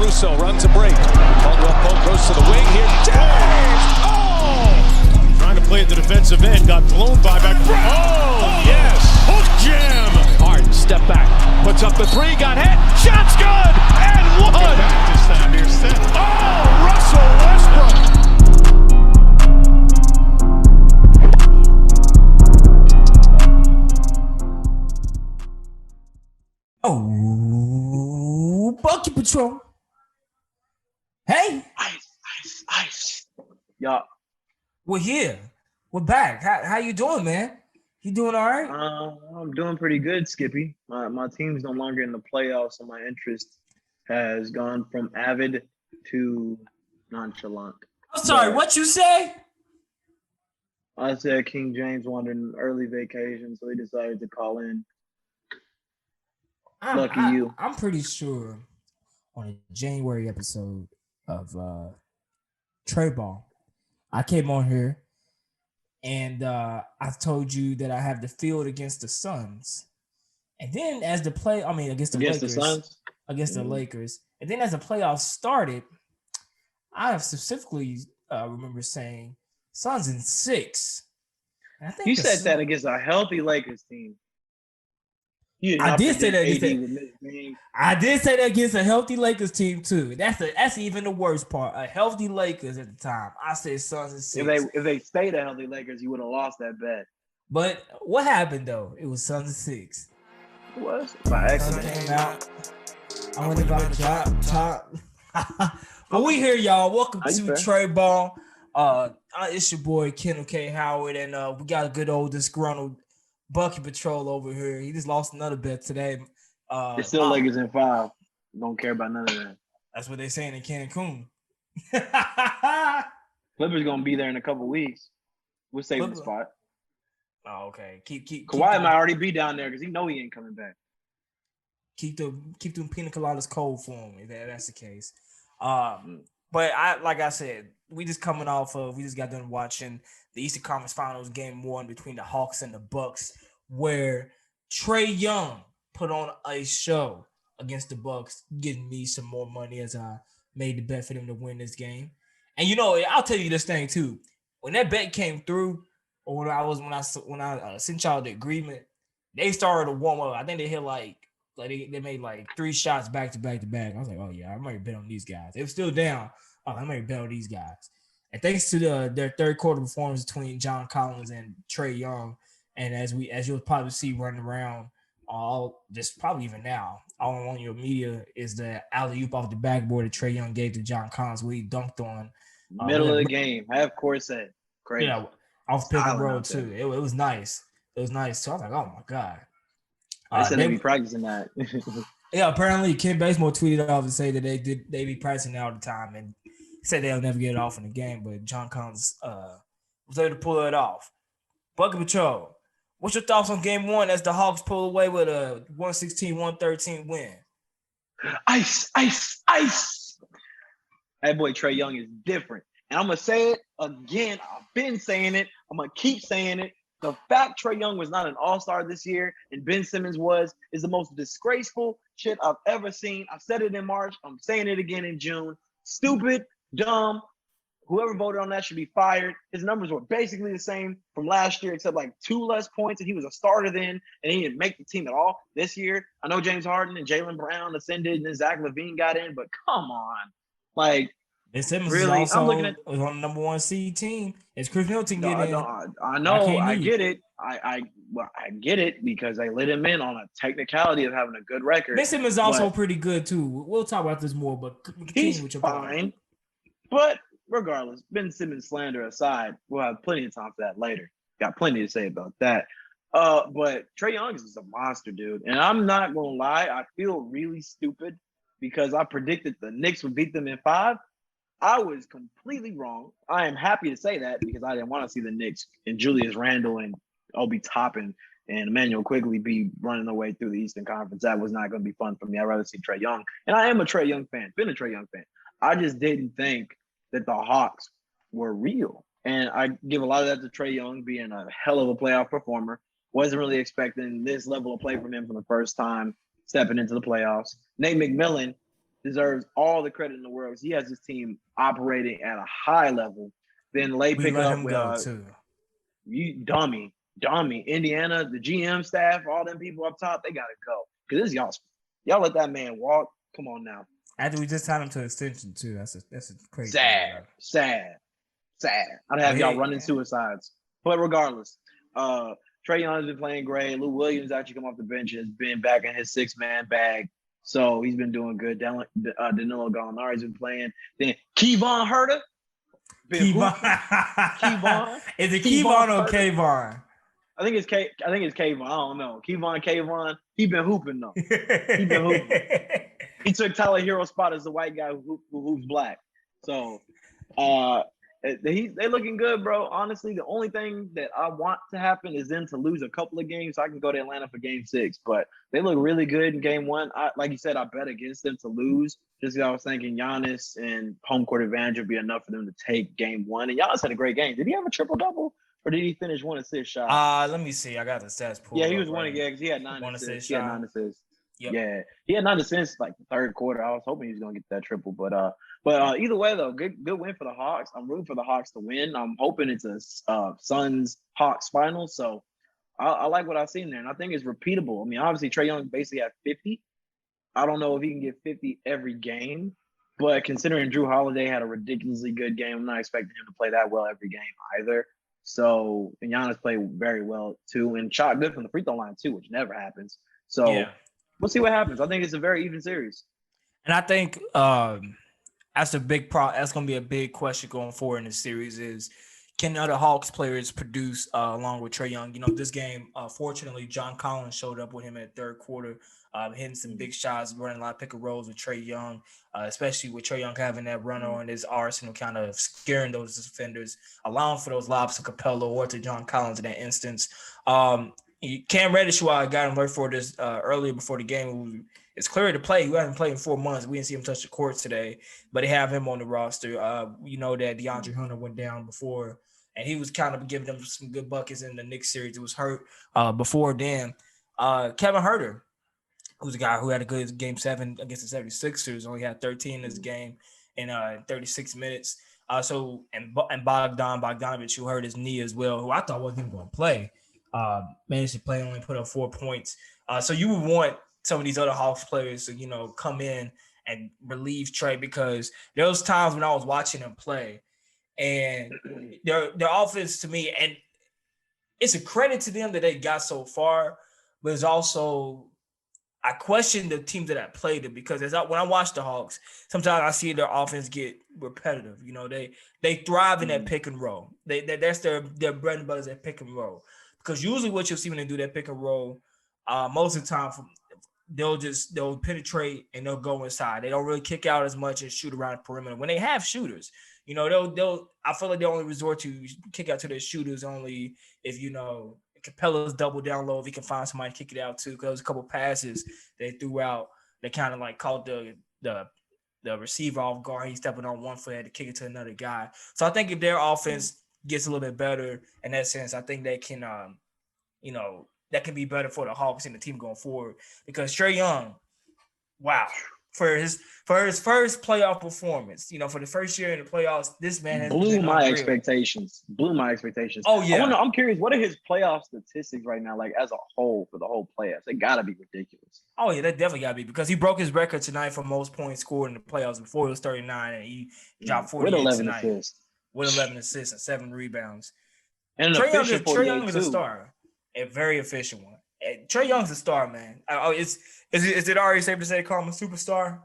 Caruso runs a break. Caldwell Pope goes to the wing here. James! Oh! Trying to play at the defensive end. Got blown by back. Oh, yes! Hook jam! Harden, step back. Puts up the three. Got hit. Shot's good! And one! Back this time here, set. Oh, Russell Westbrook! Oh, Bucky Patrol. Hey. Ice. Y'all. We're here. We're back. How you doing, man? You doing all right? I'm doing pretty good, Skippy. My team's no longer in the playoffs, so my interest has gone from avid to nonchalant. I'm sorry, what you say? I said King James wanted an early vacation, so he decided to call in. Lucky you. I'm pretty sure on a January episode of Trae Ball, I came on here and I told you that I have the field against the Suns. And then against the Lakers. The Suns? Against the Lakers. And then as the playoffs started, I specifically remember saying Suns in 6. And I think you said that against a healthy Lakers team. I did say that against a healthy Lakers team too. That's even the worst part. A healthy Lakers at the time. I said Suns in 6. If they stayed a healthy Lakers, you would have lost that bet. But what happened though? It was Suns in 6. It was by accident. Came out. I went about to top. But we here, y'all. Welcome to Trae Ball. It's your boy Kendall K. Howard, and we got a good old disgruntled Bucky Patrol over here. He just lost another bet today. It's still Lakers in 5. Don't care about none of that. That's what they're saying in Cancun. Clippers gonna be there in a couple weeks. We'll save the spot. Oh, okay. Keep Kawhi might already be down there because he know he ain't coming back. Keep them pina coladas cold for him if that's the case. But like I said, we just got done watching the Eastern Conference Finals Game 1 between the Hawks and the Bucks, where Trae Young put on a show against the Bucks, getting me some more money as I made the bet for them to win this game. And I'll tell you this thing too. When that bet came through, or when I sent y'all the agreement, they started to warm up. I think they hit they made like 3 shots back to back to back. I was like, oh yeah, I might bet on these guys. They were still down. Oh, I might bet on these guys. And thanks to their third quarter performance between John Collins and Trae Young, and as you'll probably see running around probably even now, all on your media is the alley-oop off the backboard that Trae Young gave to John Collins, where he dunked on. Middle of the game, half court set. Crazy. Yeah, off pick and roll too. It was nice. It was nice. So I was like, oh my God. I said they be practicing that. Yeah, apparently Ken Basemore tweeted off and said that they be practicing all the time, and he said they'll never get it off in the game, but John Collins was able to pull it off. Bucky Patrol, what's your thoughts on Game 1 as the Hawks pull away with a 116-113 win? Ice. That boy Trae Young is different. And I'm going to say it again. I've been saying it. I'm going to keep saying it. The fact Trae Young was not an all-star this year and Ben Simmons is the most disgraceful shit I've ever seen. I said it in March. I'm saying it again in June. Stupid, dumb. Whoever voted on that should be fired. His numbers were basically the same from last year, except like 2 less points, and he was a starter then, and he didn't make the team at all this year. I know James Harden and Jaylen Brown ascended, and then Zach LaVine got in, but come on. Like, Ben Simmons really, was I'm looking at on the number 1 seed team. It's Chris Middleton getting in. I know. I get it. I get it because they let him in on a technicality of having a good record. Ben Simmons is also pretty good too. We'll talk about this more, but he's with your fine. But regardless, Ben Simmons slander aside, we'll have plenty of time for that later. Got plenty to say about that. But Trae Young is a monster, dude. And I'm not gonna lie, I feel really stupid because I predicted the Knicks would beat them in 5. I was completely wrong. I am happy to say that because I didn't want to see the Knicks and Julius Randle and Obi Toppin and Emmanuel Quigley be running their way through the Eastern Conference. That was not going to be fun for me. I'd rather see Trae Young. And I am a Trae Young fan. Been a Trae Young fan. I just didn't think that the Hawks were real. And I give a lot of that to Trae Young being a hell of a playoff performer. Wasn't really expecting this level of play from him for the first time stepping into the playoffs. Nate McMillan deserves all the credit in the world. He has his team operating at a high level. Then late We picking let up him with go too. you dummy, Indiana, the GM staff, all them people up top, they gotta go. Because this y'all let that man walk. Come on now. After we just signed him to extension too. That's a crazy Sad. I'd have y'all running suicides. But regardless, Trae Young's been playing great. Lou Williams actually come off the bench and has been back in his 6-man bag. So he's been doing good. Danilo Gallinari's been playing. Then Kevon Huerter. Kevon. Is it Kevon or Kayvon? I think it's Kayvon. I don't know. Kayvon. He been hooping though. He been hooping. He took Tyler Hero's spot as the white guy who hoops black. So they looking good, bro. Honestly, the only thing that I want to happen is them to lose a couple of games so I can go to Atlanta for game 6. But they look really good in game 1. Like you said, I bet against them to lose. Just because I was thinking Giannis and home court advantage would be enough for them to take game 1. And Giannis had a great game. Did he have a triple-double? Or did he finish 1 assist shot? Let me see. I got the stats pulled. Yeah, he was one because he had 9 assists. He had 9 assists. Yep. Yeah, he had 9 assists like the third quarter. I was hoping he was gonna get that triple, but either way though, good win for the Hawks. I'm rooting for the Hawks to win. I'm hoping it's a Suns Hawks final. So I like what I've seen there, and I think it's repeatable. I mean, obviously Trae Young basically had 50. I don't know if he can get 50 every game, but considering Drew Holiday had a ridiculously good game, I'm not expecting him to play that well every game either. So and Giannis played very well too, and shot good from the free throw line too, which never happens. So. Yeah. We'll see what happens. I think it's a very even series. And I think that's going to be a big question going forward in this series is can other Hawks players produce along with Trae Young? You know, this game, fortunately, John Collins showed up with him at third quarter, hitting some big shots, running a lot of pick and rolls with Trae Young, especially with Trae Young having that runner on his arsenal, kind of scaring those defenders, allowing for those lobs to Capella or to John Collins in that instance. Cam Reddish, who I got alert for this earlier before the game, it's clear to play. We haven't played in 4 months. We didn't see him touch the court today, but they have him on the roster. You know that DeAndre Hunter went down before, and he was kind of giving them some good buckets in the Knicks series. It was hurt before then. Kevin Huerter, who's a guy who had a good game 7 against the 76ers, only had 13 in this game in 36 minutes. And Bogdanovich, who hurt his knee as well, who I thought wasn't even going to play. Managed to play, only put up 4 points. So you would want some of these other Hawks players to, you know, come in and relieve Trae, because there was times when I was watching him play and their offense to me, and it's a credit to them that they got so far, but it's also I question the teams that I played them, because when I watch the Hawks, sometimes I see their offense get repetitive. You know, they thrive in that pick and roll. That's their bread and butter is that pick and roll. Because usually what you'll see when they do that pick and roll, most of the time they'll penetrate and they'll go inside. They don't really kick out as much and shoot around the perimeter. When they have shooters, you know, I feel like they only resort to kick out to their shooters only if, you know, Capella's double down low, if he can find somebody to kick it out to. Because a couple passes they threw out, they kind of like caught the receiver off guard. He's stepping on one foot, had to kick it to another guy. So I think if their offense gets a little bit better in that sense, I think they can, you know, that can be better for the Hawks and the team going forward. Because Trae Young, wow, for his first playoff performance, you know, for the first year in the playoffs, this man has blew my expectations. Oh yeah, I'm curious, what are his playoff statistics right now, like as a whole for the whole playoffs? They gotta be ridiculous. Oh yeah, that definitely gotta be, because he broke his record tonight for most points scored in the playoffs. Before it was 39, and he dropped 48 with 11 tonight. Assists. With 11 assists and 7 rebounds. And Trae Young is a star, a very efficient one. Trae Young's a star, man. Is it already safe to say call him a superstar?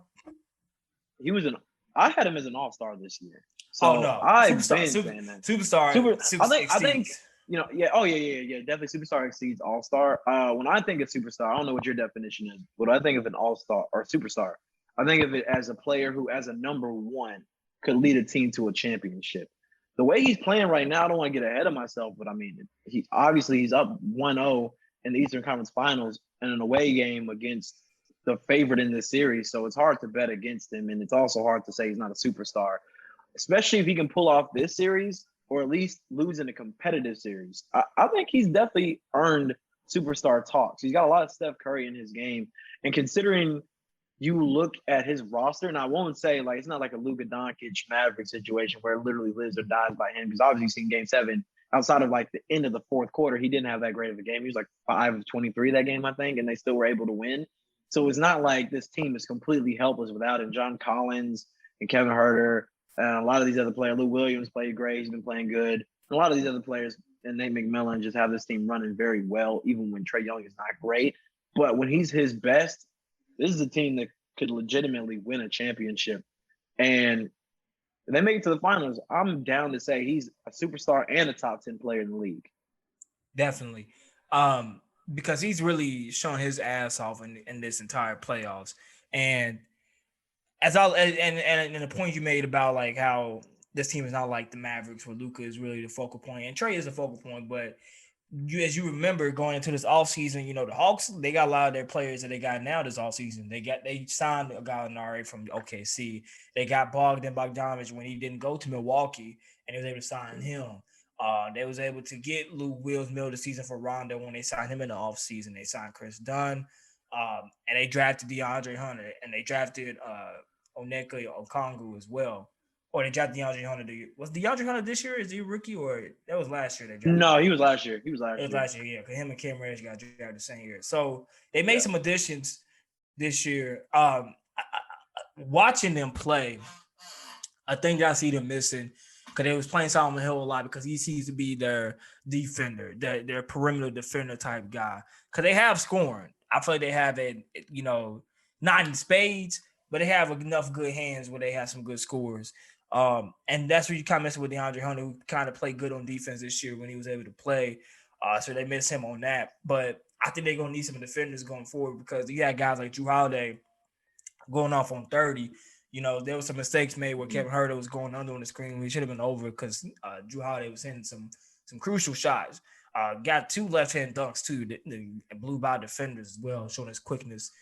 I had him as an all-star this year. So no, superstar. I think you know, yeah. Oh yeah. Definitely, superstar exceeds all-star. When I think of superstar, I don't know what your definition is. What I think of an all-star or superstar, I think of it as a player who, as a number one, could lead a team to a championship. The way he's playing right now, I don't want to get ahead of myself, but I mean, he's up 1-0 in the Eastern Conference Finals in an away game against the favorite in this series. So it's hard to bet against him, and it's also hard to say he's not a superstar, especially if he can pull off this series or at least lose in a competitive series. I think he's definitely earned superstar talks. He's got a lot of Steph Curry in his game, and considering you look at his roster, and I won't say like it's not like a Luka Doncic Maverick situation where it literally lives or dies by him, because obviously you've seen Game 7 outside of like the end of the fourth quarter, he didn't have that great of a game. He was like 5 of 23 that game, I think, and they still were able to win. So it's not like this team is completely helpless without him. John Collins and Kevin Huerter, a lot of these other players, Lou Williams played great. He's been playing good. And a lot of these other players and Nate McMillan just have this team running very well, even when Trae Young is not great. But when he's his best, this is a team that could legitimately win a championship. And if they make it to the finals, I'm down to say he's a superstar and a top 10 player in the league. Definitely. Because he's really shown his ass off in this entire playoffs. And and the point you made about like how this team is not like the Mavericks where Luka is really the focal point and Trae is the focal point, but as you remember going into this offseason, you know, the Hawks, they got a lot of their players that they got now this offseason. They signed a Gallinari from OKC. They got Bogdanovich when he didn't go to Milwaukee, and they was able to sign him. They was able to get Lou Wills middle of the season for Rondo when they signed him in the offseason. They signed Chris Dunn, and they drafted DeAndre Hunter, and they drafted Onyeka Okongwu as well. Or they drafted DeAndre Hunter. Was DeAndre Hunter this year? Is he a rookie or that was last year? They drafted No, he was last year. It was last year, yeah. Because him and Cam Reddish got drafted the same year. So they made some additions this year. Watching them play, I think I see them missing because they was playing Solomon Hill a lot because he seems to be their defender, their perimeter defender type guy. Because they have scoring. I feel like they have it, you know, not in spades, but they have enough good hands where they have some good scores. And that's where you kind of mess with DeAndre Hunter, who kind of played good on defense this year when he was able to play. So they miss him on that. But I think they're going to need some defenders going forward because you got guys like Jrue Holiday going off on 30. You know, there were some mistakes made where Kevin Huerter was going under on the screen. We should have been over because Jrue Holiday was hitting some crucial shots. Got 2 left-hand dunks, too, that blew by defenders as well, showing his quickness.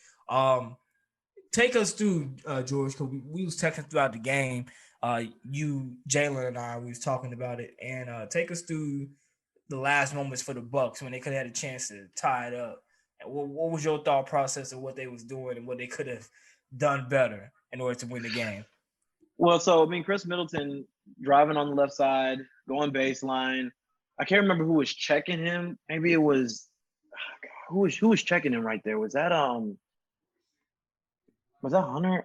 Take us through, George, because we was texting throughout the game. You, Jalen, and I, we was talking about it. And take us through the last moments for the Bucks when they could have had a chance to tie it up. And what was your thought process of what they was doing and what they could have done better in order to win the game? Well, so, I mean, Chris Middleton driving on the left side, going baseline. I can't remember who was checking him. Maybe it was who was checking him right there? Was that Hunter?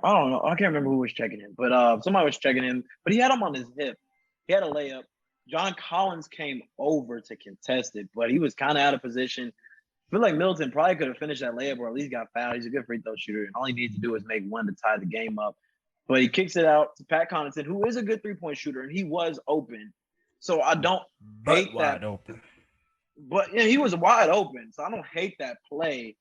I don't know. I can't remember who was checking him, but somebody was checking him. But he had him on his hip. He had a layup. John Collins came over to contest it, but he was kind of out of position. I feel like Middleton probably could have finished that layup or at least got fouled. He's a good free throw shooter, and all he needs to do is make one to tie the game up. But he kicks it out to Pat Connaughton, who is a good three-point shooter, and he was open. So I don't hate that. Wide open. But yeah, he was wide open, so I don't hate that play.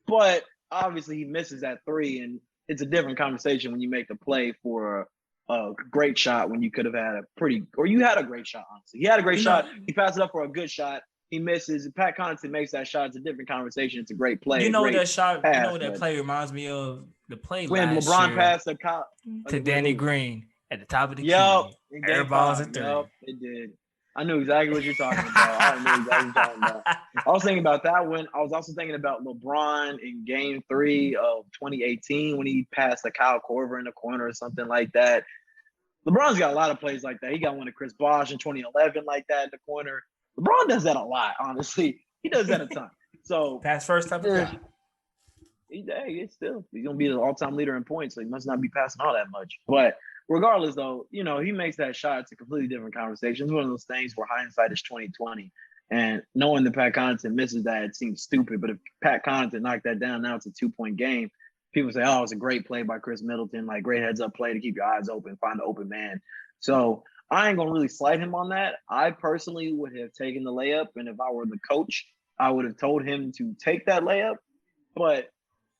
But obviously he misses that 3, and it's a different conversation when you make the play for a great shot when you could have had you had a great shot, honestly. He had a great shot. He passed it up for a good shot. He misses. Pat Connaughton makes that shot. It's a different conversation. It's a great play. You know what that shot, pass, you know what that play reminds me of? The play when last LeBron year passed to Danny Green at the top of the key. Air balls at 3. Yep, it did. I knew exactly what you're talking about. I knew exactly what you're talking about. I was thinking about that one. I was also thinking about LeBron in Game 3 of 2018 when he passed to Kyle Korver in the corner or something like that. LeBron's got a lot of plays like that. He got one to Chris Bosh in 2011 like that in the corner. LeBron does that a lot, honestly. He does that a ton. So pass first type of guy. He's gonna be the all-time leader in points, so he must not be passing all that much. But regardless, though, you know, he makes that shot. It's a completely different conversation. It's one of those things where hindsight is 20/20. And knowing that Pat Connaughton misses that, it seems stupid. But if Pat Connaughton knocked that down, now it's a 2-point game. People say, oh, it's a great play by Chris Middleton, like great heads-up play to keep your eyes open, find the open man. So I ain't gonna really slight him on that. I personally would have taken the layup, and if I were the coach, I would have told him to take that layup. But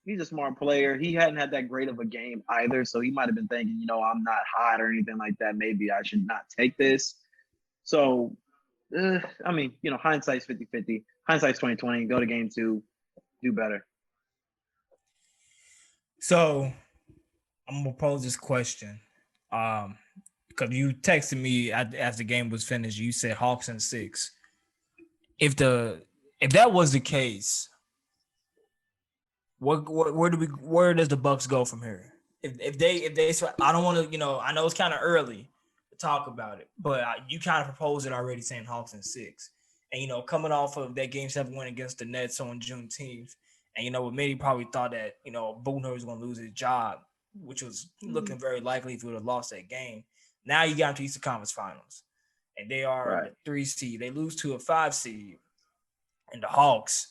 he's a smart player. He hadn't had that great of a game either, so he might have been thinking, you know, I'm not hot or anything like that. Maybe I should not take this. So, I mean, you know, hindsight's 50-50. Hindsight's 20/20. Go to Game 2, do better. So, I'm gonna pose this question, because you texted me after the game was finished. You said Hawks in 6. If that was the case, Where does the Bucks go from here? If they I don't want to, I know it's kind of early to talk about it, but you kind of proposed it already, saying Hawks in 6, and coming off of that Game 7 win against the Nets on Juneteenth, and what many probably thought that Budenholzer was going to lose his job, which was looking very likely if he would have lost that game. Now you got into Eastern Conference Finals, and they are the 3 seed. They lose to a 5 seed, and the Hawks.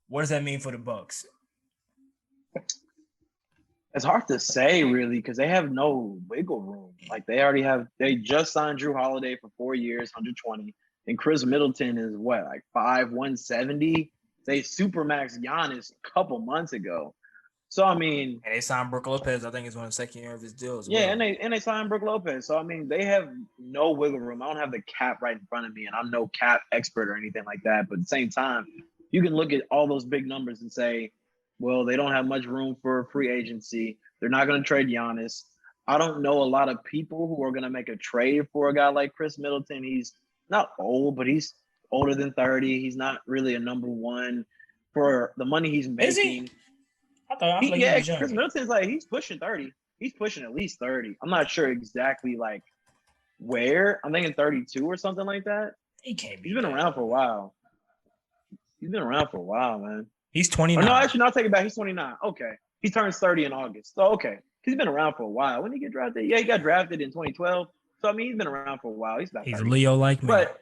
What does that mean for the Bucks? It's hard to say, really, because they have no wiggle room. Like, they just signed Drew Holiday for 4 years, 120, and Chris Middleton is what, like 5', 170? They supermaxed Giannis a couple months ago. So, I mean, and they signed Brook Lopez. I think it's on the second year of his deal as well. Yeah, and they signed Brook Lopez. So, I mean, they have no wiggle room. I don't have the cap right in front of me, and I'm no cap expert or anything like that. But at the same time, you can look at all those big numbers and say, well, they don't have much room for free agency. They're not going to trade Giannis. I don't know a lot of people who are going to make a trade for a guy like Chris Middleton. He's not old, but he's older than 30. He's not really a number one for the money he's making. Is he? I thought he was young. Chris Middleton's he's pushing 30. He's pushing at least 30. I'm not sure exactly where. I'm thinking 32 or something like that. He can't be. He's been around for a while. He's been around for a while, man. He's 29. No, actually, I'll take it back. He's 29. Okay. He turns 30 in August. So, okay. He's been around for a while. When did he get drafted? Yeah, he got drafted in 2012. So, I mean, he's been around for a while. He's a Leo like me. But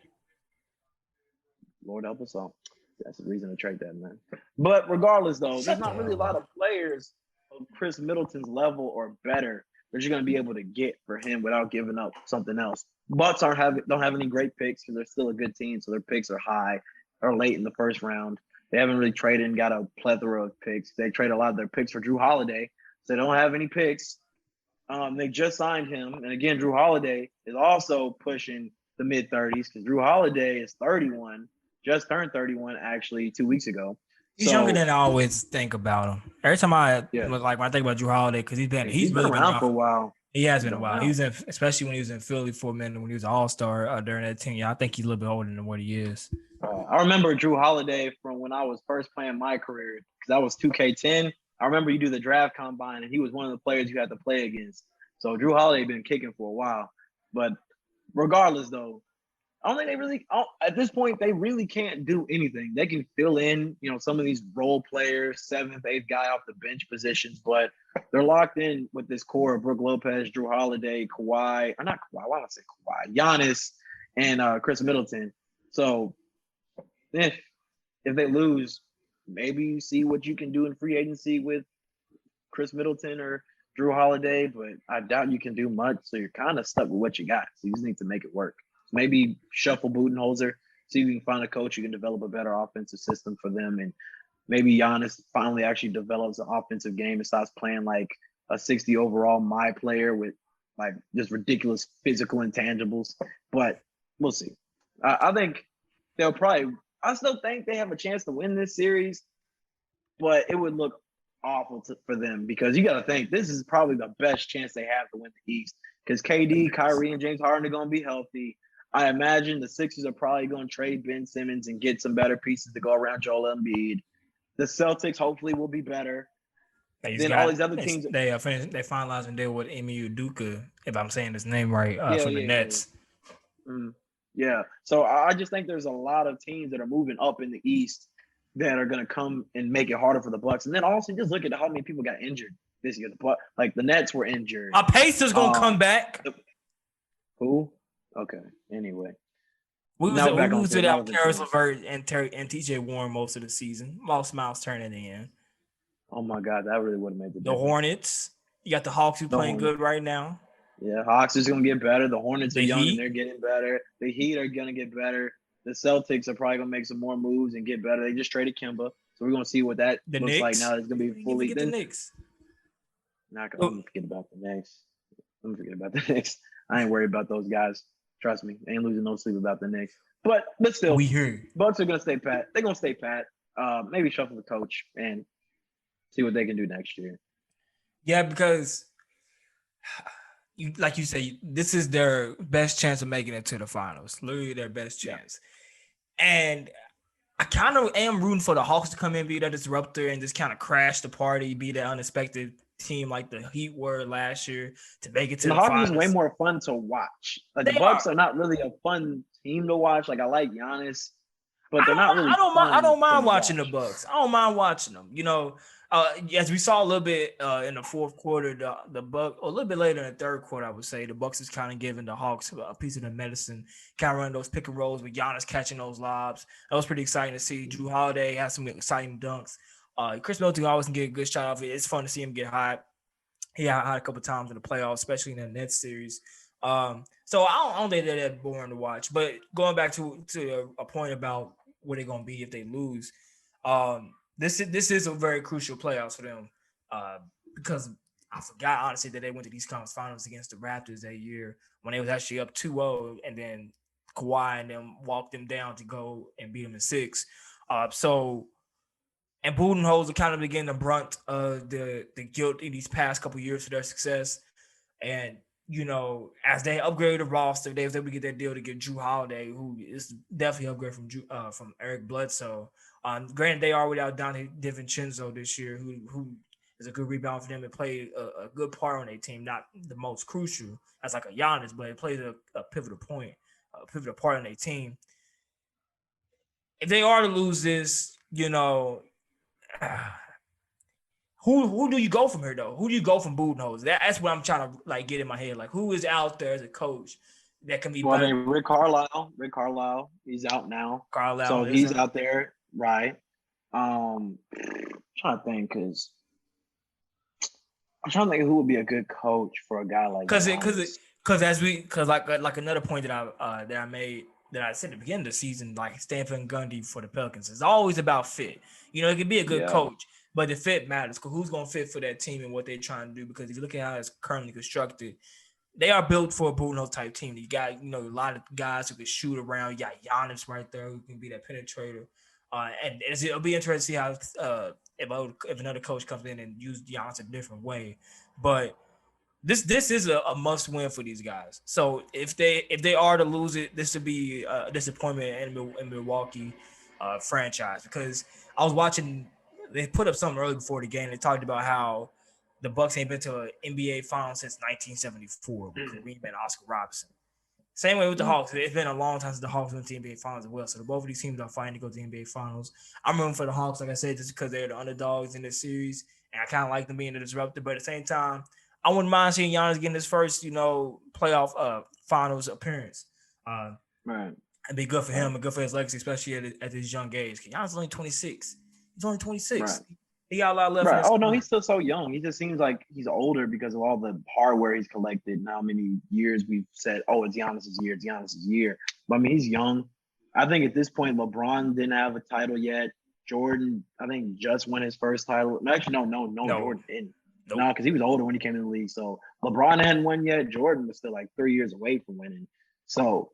Lord help us all. That's the reason to trade that, man. But regardless, though, there's not really a lot of players of Chris Middleton's level or better that you're going to be able to get for him without giving up something else. Bucks don't have any great picks because they're still a good team, so their picks are high or late in the first round. They haven't really traded and got a plethora of picks. They trade a lot of their picks for Drew Holiday, so they don't have any picks. They just signed him, and again, Drew Holiday is also pushing the mid-30s because Drew Holiday is 31. Just turned 31 actually 2 weeks ago. He's younger than I always think about him. Every time when I think about Drew Holiday, because he's been really around for a while. He has been a while. He was especially when he was in Philly for a minute when he was an All-Star during that team. Yeah, I think he's a little bit older than what he is. I remember Drew Holiday from when I was first playing my career because that was 2K10. I remember you do the draft combine and he was one of the players you had to play against. So Drew Holiday been kicking for a while. But regardless, though, I don't think at this point, they really can't do anything. They can fill in, some of these role players, 7th, 8th guy off the bench positions, but they're locked in with this core of Brook Lopez, Drew Holiday, Giannis, and Chris Middleton. So if they lose, maybe you see what you can do in free agency with Chris Middleton or Drew Holiday, but I doubt you can do much. So you're kind of stuck with what you got. So you just need to make it work. Maybe shuffle Budenholzer, see if you can find a coach who can develop a better offensive system for them. And maybe Giannis finally actually develops an offensive game and starts playing like a 60 overall my player with just ridiculous physical intangibles. But we'll see. I think I still think they have a chance to win this series, but it would look awful for them because you got to think this is probably the best chance they have to win the East because KD, Kyrie, and James Harden are going to be healthy. I imagine the Sixers are probably going to trade Ben Simmons and get some better pieces to go around Joel Embiid. The Celtics hopefully will be better. Then all these other teams. They finalized and deal with Emi Udoka, if I'm saying his name right, from the Nets. Yeah. So I just think there's a lot of teams that are moving up in the East that are going to come and make it harder for the Bucks. And then also just look at how many people got injured this year. The Nets were injured. Our Pacers going to come back. Who? Okay. Anyway. We was without Karis LeVert and TJ Warren most of the season. Lost Miles Turner in. Oh, my God. That really would have made the difference. The Hornets. You got the Hawks who playing good right now. Yeah, Hawks is going to get better. The Hornets are young and they're getting better. The Heat are going to get better. The Celtics are probably going to make some more moves and get better. They just traded Kemba. So we're going to see what that looks like now. It's going to be fully. The Knicks. I'm going to forget about the Knicks. I ain't worried about those guys. Trust me. I ain't losing no sleep about the Knicks. But still, we hear Bucks are going to stay pat. They're going to stay pat. Maybe shuffle the coach and see what they can do next year. Yeah, because like you say, this is their best chance of making it to the finals. Literally their best chance. And I kind of am rooting for the Hawks to come in, be that disruptor, and just kind of crash the party, be that unexpected team like the Heat were last year to make it to And the the Hawks finals. is way more fun to watch. Like the They Bucks are not really a fun team to watch. Like I like Giannis, but they're not really. I don't mind watch. watching the Bucks. I don't mind watching them. You know, as we saw a little bit in the fourth quarter, the Buck, or a little bit later in the third quarter, I would say the Bucks is kind of giving the Hawks a piece of the medicine, kind of running those pick and rolls with Giannis catching those lobs. That was pretty exciting to see. Drew Holiday had some exciting dunks. Chris Middleton always can get a good shot off it. It's fun to see him get hot. He got hot a couple times in the playoffs, especially in the Nets series. So I don't think they're that boring to watch. But going back to a point about what they're gonna be if they lose, this is a very crucial playoffs for them. Because I forgot honestly that they went to these conference finals against the Raptors that year when they was actually up 2-0, and then Kawhi and them walked them down to go and beat them in 6. And Budenholzer kind of getting the brunt of the guilt in these past couple of years for their success. And, you know, as they upgrade the roster, they was able to get that deal to get Drew Holiday, who is definitely upgrade from Eric Bledsoe. Granted, they are without Donnie DiVincenzo this year, who is a good rebound for them and played a good part on their team, not the most crucial as like a Giannis, but it plays a pivotal part on their team. If they are to lose this, you know, who do you go from here though? Who do you go from Budenholzer? That's what I'm trying to like get in my head. Like, who is out there as a coach that can be Well, better? Rick Carlisle, he's out now. Carlisle, so he's out there, right? I'm trying to think because I'm trying to think who would be a good coach for a guy like because like another point that I made that I said at the beginning of the season, like Stanford and Gundy for the Pelicans, it's always about fit. You know, it could be a good coach, but the fit matters because who's going to fit for that team and what they're trying to do. Because if you look at how it's currently constructed, they are built for a Budenholzer type team. You got, you know, a lot of guys who can shoot around. You got Giannis right there who can be that penetrator. And it'll be interesting to see how if another coach comes in and use Giannis a different way. But this is a must win for these guys. So if they are to lose it, this would be a disappointment in Milwaukee franchise, because I was watching. They put up something early before the game. They talked about how the Bucks ain't been to an NBA final since 1974 with Kareem and Oscar Robertson. Same way with the Hawks. It's been a long time since the Hawks went to the NBA Finals as well. So both of these teams are fighting to go to the NBA Finals. I'm rooting for the Hawks, like I said, just because they're the underdogs in this series, and I kind of like them being the disruptor. But at the same time, I wouldn't mind seeing Giannis getting his first, you know, playoff finals appearance. right. It'd be good for him and good for his legacy, especially at his young age. Giannis is only 26. He's only 26. Right. He got a lot left. Right. Oh no, he's still so young. He just seems like he's older because of all the hardware he's collected and how many years we've said, "Oh, it's Giannis's year. It's Giannis's year." But I mean, he's young. I think at this point, LeBron didn't have a title yet. Jordan, I think, just won his first title. Actually, no. Jordan didn't. Nope. No, because he was older when he came in the league. So LeBron hadn't won yet. Jordan was still like 3 years away from winning. So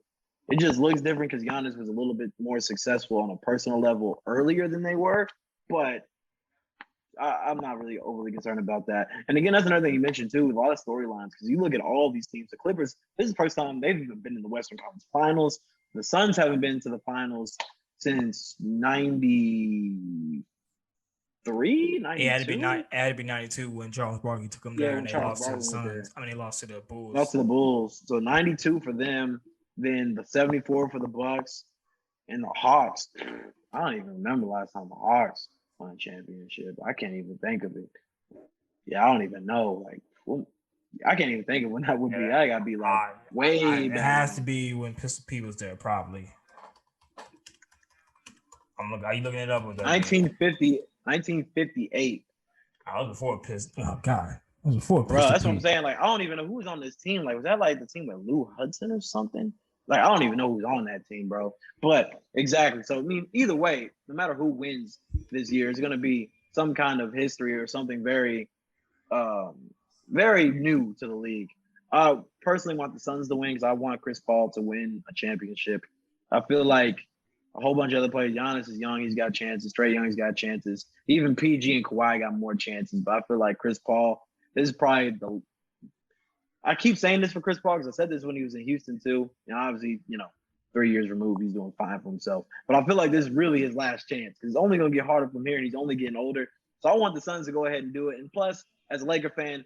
it just looks different because Giannis was a little bit more successful on a personal level earlier than they were. But I'm not really overly concerned about that. And again, that's another thing you mentioned too, with a lot of storylines, because you look at all these teams. The Clippers, this is the first time they've even been in the Western Conference Finals. The Suns haven't been to the finals since 93, 92? Yeah, it had to be 92 when Charles Barkley took them there and they lost to the Suns. They lost to the Bulls. Lost to the Bulls. So 92 for them, then the 74 for the Bucks, and the Hawks. I don't even remember last time the Hawks won a championship. I can't even think of it. Yeah, I don't even know. Like, I can't even think of when that would be. I gotta be like way back. It has to be when Pistol P was there, probably. Are you looking it up with that? 1958. I was before Pistol. Oh God, it was before Pistol. Bro, that's what I'm saying. Like, I don't even know who was on this team. Like, was that like the team with Lou Hudson or something? Like, I don't even know who's on that team, bro. But exactly. So I mean, either way, no matter who wins this year, it's gonna be some kind of history or something very, very new to the league. I personally want the Suns to win because I want Chris Paul to win a championship. I feel like a whole bunch of other players. Giannis is young; he's got chances. Trae Young's got chances. Even PG and Kawhi got more chances. But I feel like Chris Paul. This is probably the. I keep saying this for Chris Paul because I said this when he was in Houston too. And obviously, you know, 3 years removed, he's doing fine for himself. But I feel like this is really his last chance because it's only going to get harder from here, and he's only getting older. So I want the Suns to go ahead and do it. And plus, as a Laker fan,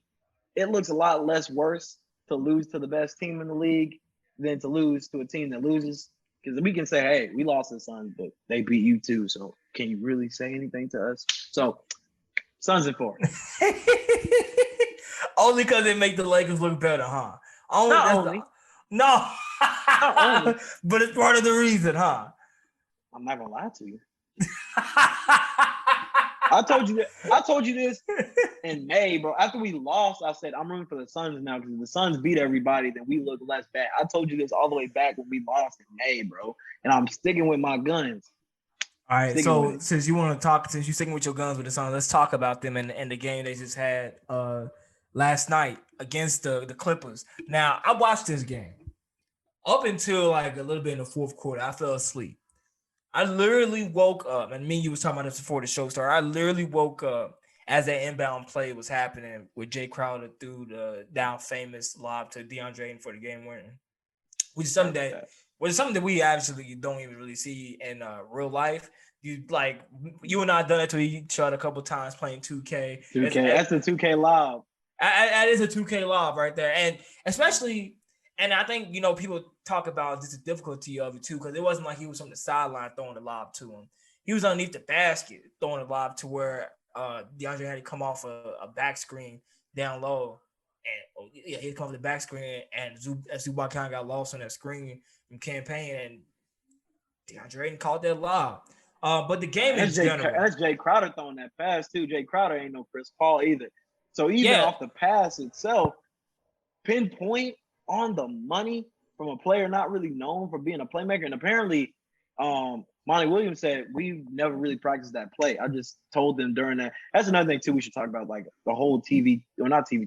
it looks a lot less worse to lose to the best team in the league than to lose to a team that loses. Because we can say, hey, we lost to the Suns, but they beat you too. So can you really say anything to us? So Suns in 4. Only because they make the Lakers look better, huh? Not only. No. Not only. But it's part of the reason, huh? I'm not gonna lie to you. I told you this in May, bro. After we lost, I said I'm rooting for the Suns now because if the Suns beat everybody, then we look less bad. I told you this all the way back when we lost in May, bro. And I'm sticking with my guns. All right, so since you're sticking with your guns with the Suns, let's talk about them and the game they just had last night against the Clippers. Now, I watched this game up until like a little bit in the fourth quarter. I fell asleep. I literally woke up, and me and you was talking about this before the show started. I literally woke up as that inbound play was happening with Jay Crowder threw the now famous lob to DeAndre Ayton for the game winner, which is something that we actually don't even really see in real life. You and I done it to each other a couple of times playing 2K. 2K, that's a 2K lob. That is a 2K lob right there, and especially. And I think, people talk about just the difficulty of it, too, because it wasn't like he was on the sideline throwing the lob to him. He was underneath the basket throwing the lob to where DeAndre had to come off a back screen down low. And he'd come off the back screen, and Zubac kind of got lost on that screen from campaign, and DeAndre Ayton caught that lob. But the game is general. That's Jay Crowder throwing that pass, too. Jay Crowder ain't no Chris Paul either. So even off the pass itself, pinpoint on the money from a player not really known for being a playmaker. And apparently, Monty Williams said, we've never really practiced that play. I just told them during that. That's another thing, too, we should talk about, like the whole not TV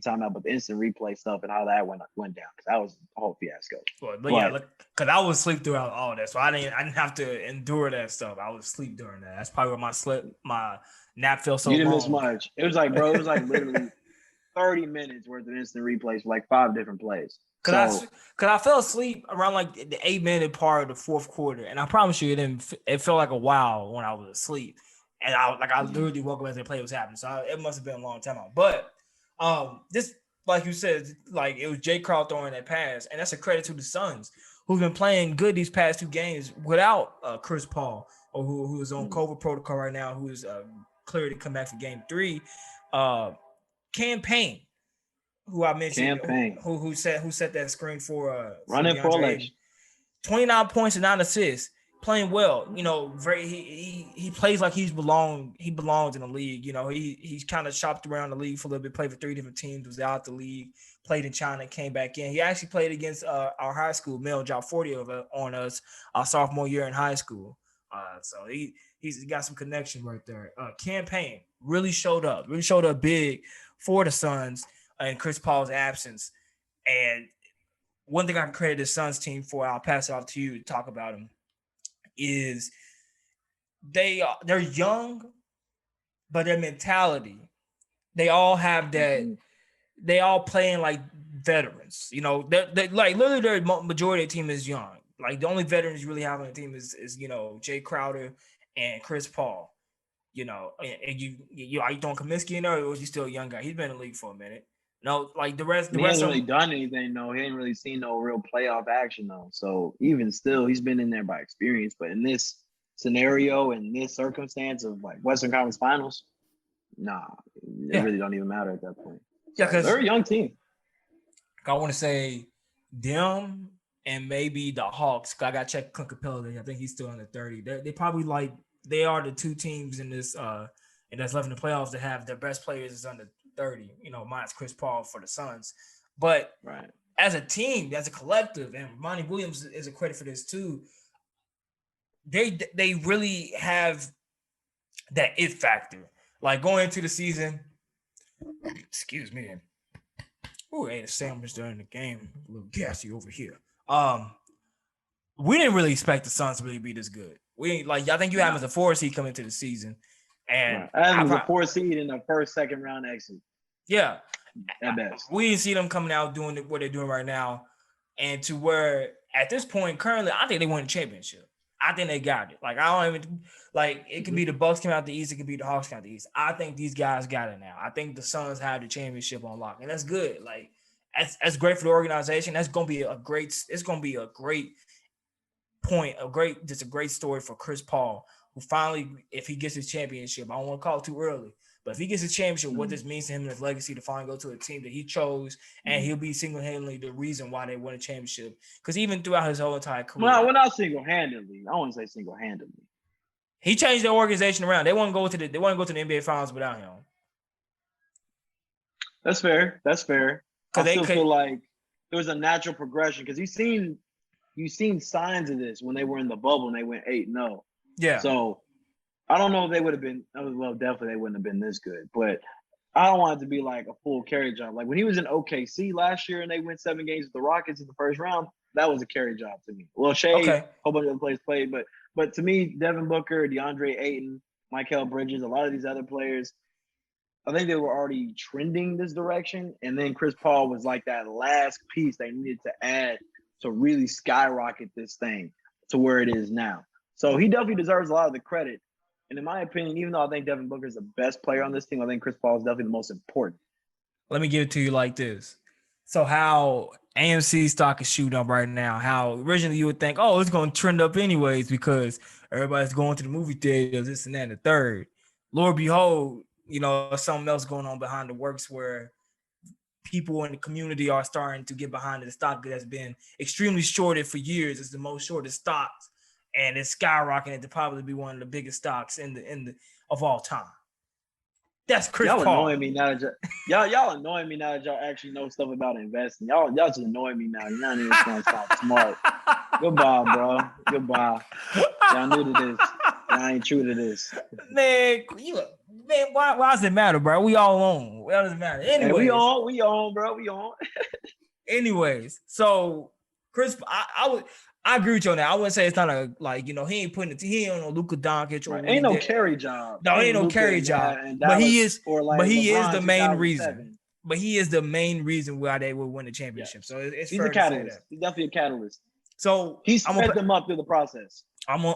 timeout, but the instant replay stuff and how that went down. Because that was a whole fiasco. Because I was asleep throughout all that. So I didn't have to endure that stuff. I was asleep during that. That's probably where my nap felt so long. You didn't miss much. It was like literally 30 minutes worth of instant replays for like 5 different plays. Cause I fell asleep around like the 8-minute part of the fourth quarter, and I promise you, it felt like a while when I was asleep, and I literally woke up as the play was happening, so it must have been a long time out. But this, like you said, like it was Jay Crowder throwing that pass, and that's a credit to the Suns who've been playing good these past 2 games without Chris Paul, or who is on COVID protocol right now, who is clear to come back for Game 3. Campaign. Who I mentioned, who set that screen for running for Legend. 29 points and 9 assists, playing well. He plays like he belongs in the league. He's kind of shopped around the league for a little bit, played for 3 different teams, was out the league, played in China, came back in. He actually played against our high school. Mel dropped 40 on us our sophomore year in high school. So he's got some connection right there. Campaign really showed up big for the Suns in Chris Paul's absence. And one thing I can credit the Suns team for, I'll pass it off to you to talk about them, is they're young, but their mentality, they all have that, they all playing like veterans. They're like literally their majority of the team is young. Like the only veterans you really have on the team is Jay Crowder and Chris Paul. And you are you throwing Kaminsky in there, or is he still a young guy? He's been in the league for a minute. No, like the rest. He hasn't really done anything though. He ain't really seen no real playoff action though. So even still, he's been in there by experience. But in this scenario, in this circumstance of like Western Conference Finals, it really don't even matter at that point. So because they're a young team. I want to say them and maybe the Hawks. I got to check Clint Capella. I think he's still under 30. They probably they are the 2 teams in this and that's left in the playoffs that have their best players is under 30, minus Chris Paul for the Suns. But as a team, as a collective, and Monty Williams is a credit for this too, they really have that it factor. Like going into the season, excuse me. Oh, I ate a sandwich during the game. A little gassy over here. We didn't really expect the Suns to really be this good. I think you have as a 4 seed coming into the season. And I was a 4 seed in the first, second round exit. Yeah. At best. We didn't see them coming out doing what they're doing right now. And to where at this point, currently, I think they won the championship. I think they got it. Like, I don't even like it could be the Bucks come out the East, it could be the Hawks come out the East. I think these guys got it now. I think the Suns have the championship on lock, and that's good. Like, that's great for the organization. It's gonna be a great point, just a great story for Chris Paul, who finally, if he gets his championship, I don't want to call it too early, but if he gets his championship, what this means to him and his legacy to finally go to a team that he chose, and he'll be single-handedly the reason why they won a championship. Because even throughout his whole entire career, well, we're not single-handedly. I want to say single-handedly. he changed the organization around. They want to go to the NBA Finals without him. That's fair. I still feel like there was a natural progression because you've seen signs of this when they were in the bubble and they went 8-0. Yeah. So I don't know if they would have been. Well, definitely they wouldn't have been this good. But I don't want it to be like a full carry job. Like when he was in OKC last year and they went 7 games with the Rockets in the first round, that was a carry job to me. Well, Shea, a whole bunch of other players played, but to me, Devin Booker, DeAndre Ayton, Mikal Bridges, a lot of these other players, I think they were already trending this direction. And then Chris Paul was like that last piece they needed to add to really skyrocket this thing to where it is now. So he definitely deserves a lot of the credit. And in my opinion, even though I think Devin Booker is the best player on this team, I think Chris Paul is definitely the most important. Let me give it to you like this. So how AMC stock is shooting up right now, how originally you would think, oh, it's going to trend up anyways because everybody's going to the movie theaters, this and that and the third. Lord behold, something else going on behind the works where people in the community are starting to get behind the stock that has been extremely shorted for years. It's the most shorted stocks, and it's skyrocketing to probably be one of the biggest stocks of all time. That's Chris Paul. Y'all annoying me now that y'all actually know stuff about investing. Y'all just annoying me now. You're not even gonna sound smart. Goodbye, bro. Goodbye. Y'all new to this. Y'all ain't true to this. Man, why does it matter, bro? We all on. Why does it matter? Anyway, we on, bro. We on. Anyways, so Chris, I agree with you on that. I wouldn't say it's not he ain't on no Luka Doncic or ain't no carry job. No, ain't no carry job. But he is the main reason. But he is the main reason why they will win the championship. Yeah. So it's he's a catalyst. He's definitely a catalyst. So he sped them up through the process. As we're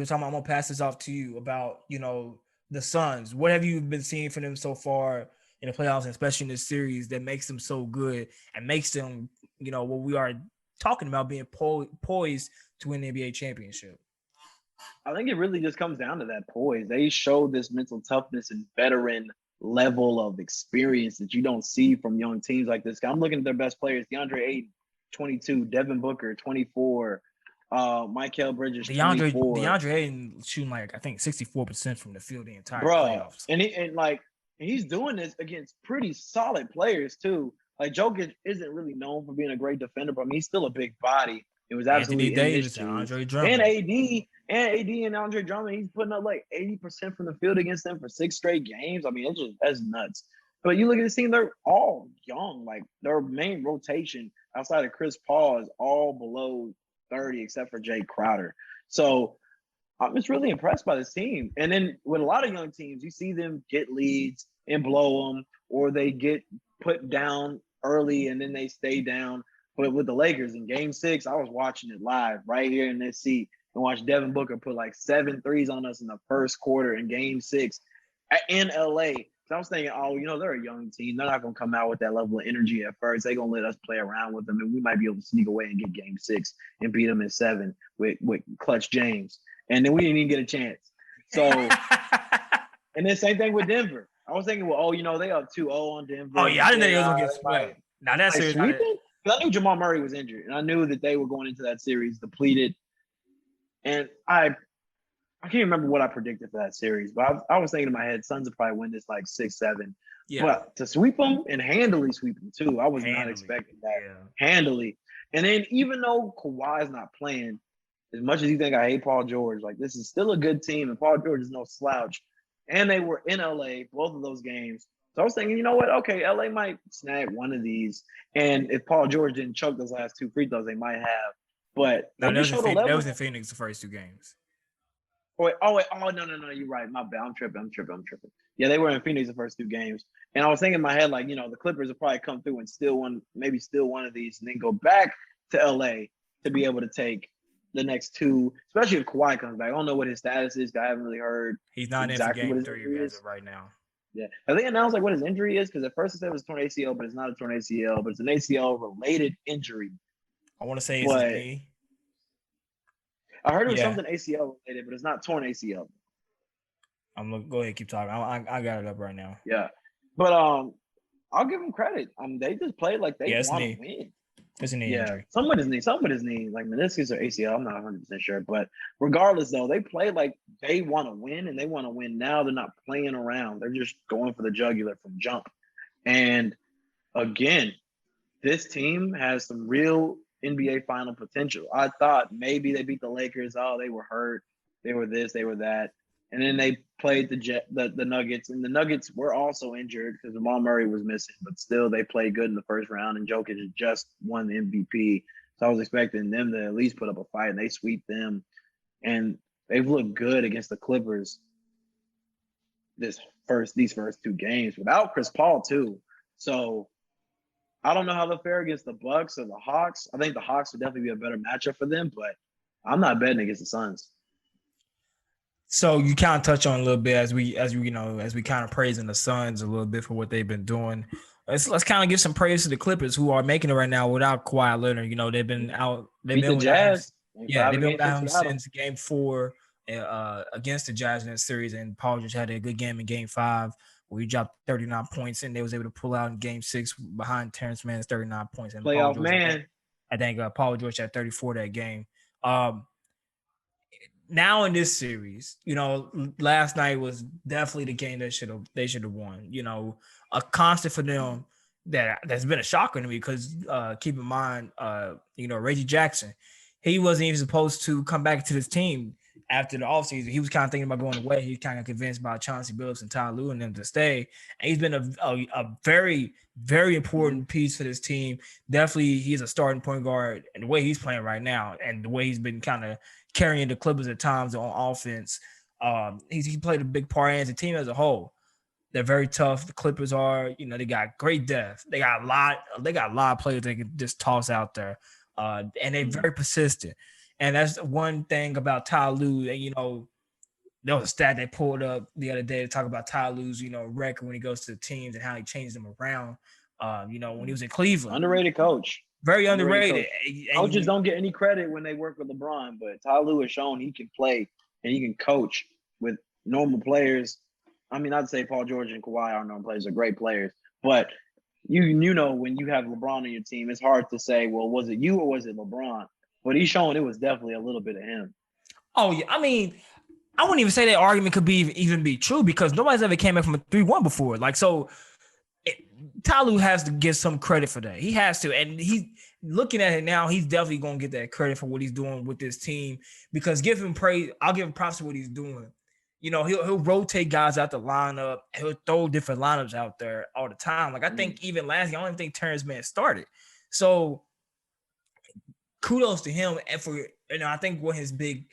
talking, I'm gonna pass this off to you about the Suns. What have you been seeing from them so far in the playoffs, and especially in this series, that makes them so good and makes them, what we are talking about being poised to win the NBA championship? I think it really just comes down to that poise. They showed this mental toughness and veteran level of experience that you don't see from young teams like this. I'm looking at their best players: DeAndre Ayton, 22, Devin Booker, 24, Mikal Bridges, 24. DeAndre Ayton shooting I think 64% from the field the entire playoffs. And he's doing this against pretty solid players too. Like Jokic isn't really known for being a great defender, but he's still a big body. It was absolutely Davis and Andre Drummond. And AD and Andre Drummond, he's putting up 80% from the field against them for 6 straight games. I mean, that's nuts. But you look at this team, they're all young. Like their main rotation outside of Chris Paul is all below 30, except for Jay Crowder. So I'm just really impressed by this team. And then with a lot of young teams, you see them get leads and blow them, or they get put down early and then they stay down. But with the Lakers in Game 6, I was watching it live right here in this seat and watched Devin Booker put 7 threes on us in the first quarter in Game 6 in LA. So I was thinking, they're a young team. They're not going to come out with that level of energy at first. They're going to let us play around with them, and we might be able to sneak away and get Game 6 and beat them in 7 with Clutch James. And then we didn't even get a chance. So, and then same thing with Denver. I was thinking, they up 2-0 on Denver. Oh, yeah, I didn't think they was going to get swept. Now, that's serious. I knew Jamal Murray was injured, and I knew that they were going into that series depleted. And I can't remember what I predicted for that series, but I was thinking in my head, Suns would probably win this 6-7. Yeah. But to sweep them and handily sweep them too, I was not expecting that. Yeah. Handily. And then even though Kawhi's not playing, as much as you think I hate Paul George, this is still a good team, and Paul George is no slouch. And they were in LA, both of those games. So I was thinking, you know what? Okay, LA might snag one of these. And if Paul George didn't choke those last 2 free throws, they might have. But that was in Phoenix the first 2 games. No, you're right. My bad. I'm tripping. Yeah, they were in Phoenix the first 2 games. And I was thinking in my head, the Clippers will probably come through and steal one of these and then go back to LA to be able to take the next two, especially if Kawhi comes back. I don't know what his status is. I haven't really heard. He's not exactly in what for his game 3 injury as is. of right now. Yeah. Have they announced like what his injury is? Because at first it said it was torn ACL, but it's not a torn ACL, but it's an ACL related injury. I want to say it's his knee. I heard it was something ACL related, but it's not torn ACL. Go ahead, keep talking. I got it up right now. Yeah. But I'll give him credit. They just played like they want to win. It's a knee injury. Some with his knee, like meniscus or ACL. I'm not 100% sure, but regardless, though, they play like they want to win, and they want to win now. They're not playing around. They're just going for the jugular from jump. And again, this team has some real NBA final potential. I thought maybe they beat the Lakers. Oh, they were hurt. They were this. They were that. And then they played the Nuggets, and the Nuggets were also injured because Jamal Murray was missing, but still they played good in the first round, and Jokic just won the MVP. So I was expecting them to at least put up a fight, and they sweep them. And they've looked good against the Clippers these first 2 games without Chris Paul too. So I don't know how they'll fare against the Bucks or the Hawks. I think the Hawks would definitely be a better matchup for them, but I'm not betting against the Suns. So you kind of touch on a little bit as we kind of praising the Suns a little bit for what they've been doing. Let's kind of give some praise to the Clippers who are making it right now without Kawhi Leonard. You know, they've been out. They've been the Jazz. They've been without him since Game 4 against the Jazz in that series. And Paul just had a good game in Game 5 where he dropped 39 points, and they was able to pull out in Game 6 behind Terrence Mann's 39 points. And Playoff man. I think Paul George had 34 that game. Now in this series, you know, last night was definitely the game they should have won. You know, a constant for them that's been a shocker to me because keep in mind, you know, Reggie Jackson, he wasn't even supposed to come back to this team after the offseason. He was kind of thinking about going away. He was kind of convinced by Chauncey Billups and Ty Lue and them to stay. And he's been a very, very important piece for this team. Definitely, he's a starting point guard, and the way he's playing right now, and the way he's been kind of carrying the Clippers at times on offense, he played a big part in the team as a whole. They're very tough. The Clippers are, you know, they got great depth. They got a lot of players they can just toss out there, and they're very persistent. And that's one thing about Ty Lue. And, you know, there was a stat they pulled up the other day to talk about Ty Lue's, you know, record when he goes to the teams and how he changed them around. You know, when he was in Cleveland, underrated coach. Very underrated. Coaches don't get any credit when they work with LeBron, but Ty Lue has shown he can play and he can coach with normal players. I mean, I'd say Paul George and Kawhi are normal players, are great players, but you know when you have LeBron on your team, it's hard to say, well, was it you or was it LeBron? But he's showing it was definitely a little bit of him. Oh yeah, I mean, I wouldn't even say that argument could even be true because nobody's ever came back from a 3-1 before. Like so. Ty Lue has to get some credit for that. He has to. And he's looking at it now, he's definitely going to get that credit for what he's doing with this team because give him praise. I'll give him props for what he's doing. You know, he'll rotate guys out the lineup. He'll throw different lineups out there all the time. Like I think even last year, I don't even think Terrence Mann started. So kudos to him. And for, you know, I think what his big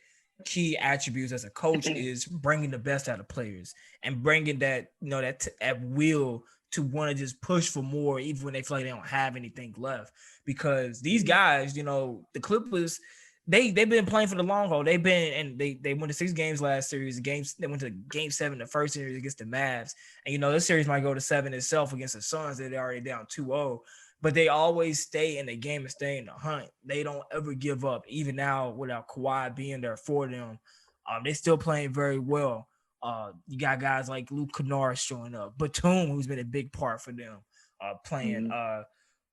key attributes as a coach is bringing the best out of players and bringing that, you know, that will to want to just push for more, even when they feel like they don't have anything left. Because these guys, you know, the Clippers, they've been playing for the long haul. They've been, and they won the 6 games last series. They went to Game 7 the first series against the Mavs. And, you know, this series might go to 7 itself against the Suns. They're already down 2-0. But they always stay in the game and stay in the hunt. They don't ever give up. Even now, without Kawhi being there for them, they're still playing very well. You got guys like Luke Kennard showing up. Batum, who's been a big part for them, playing.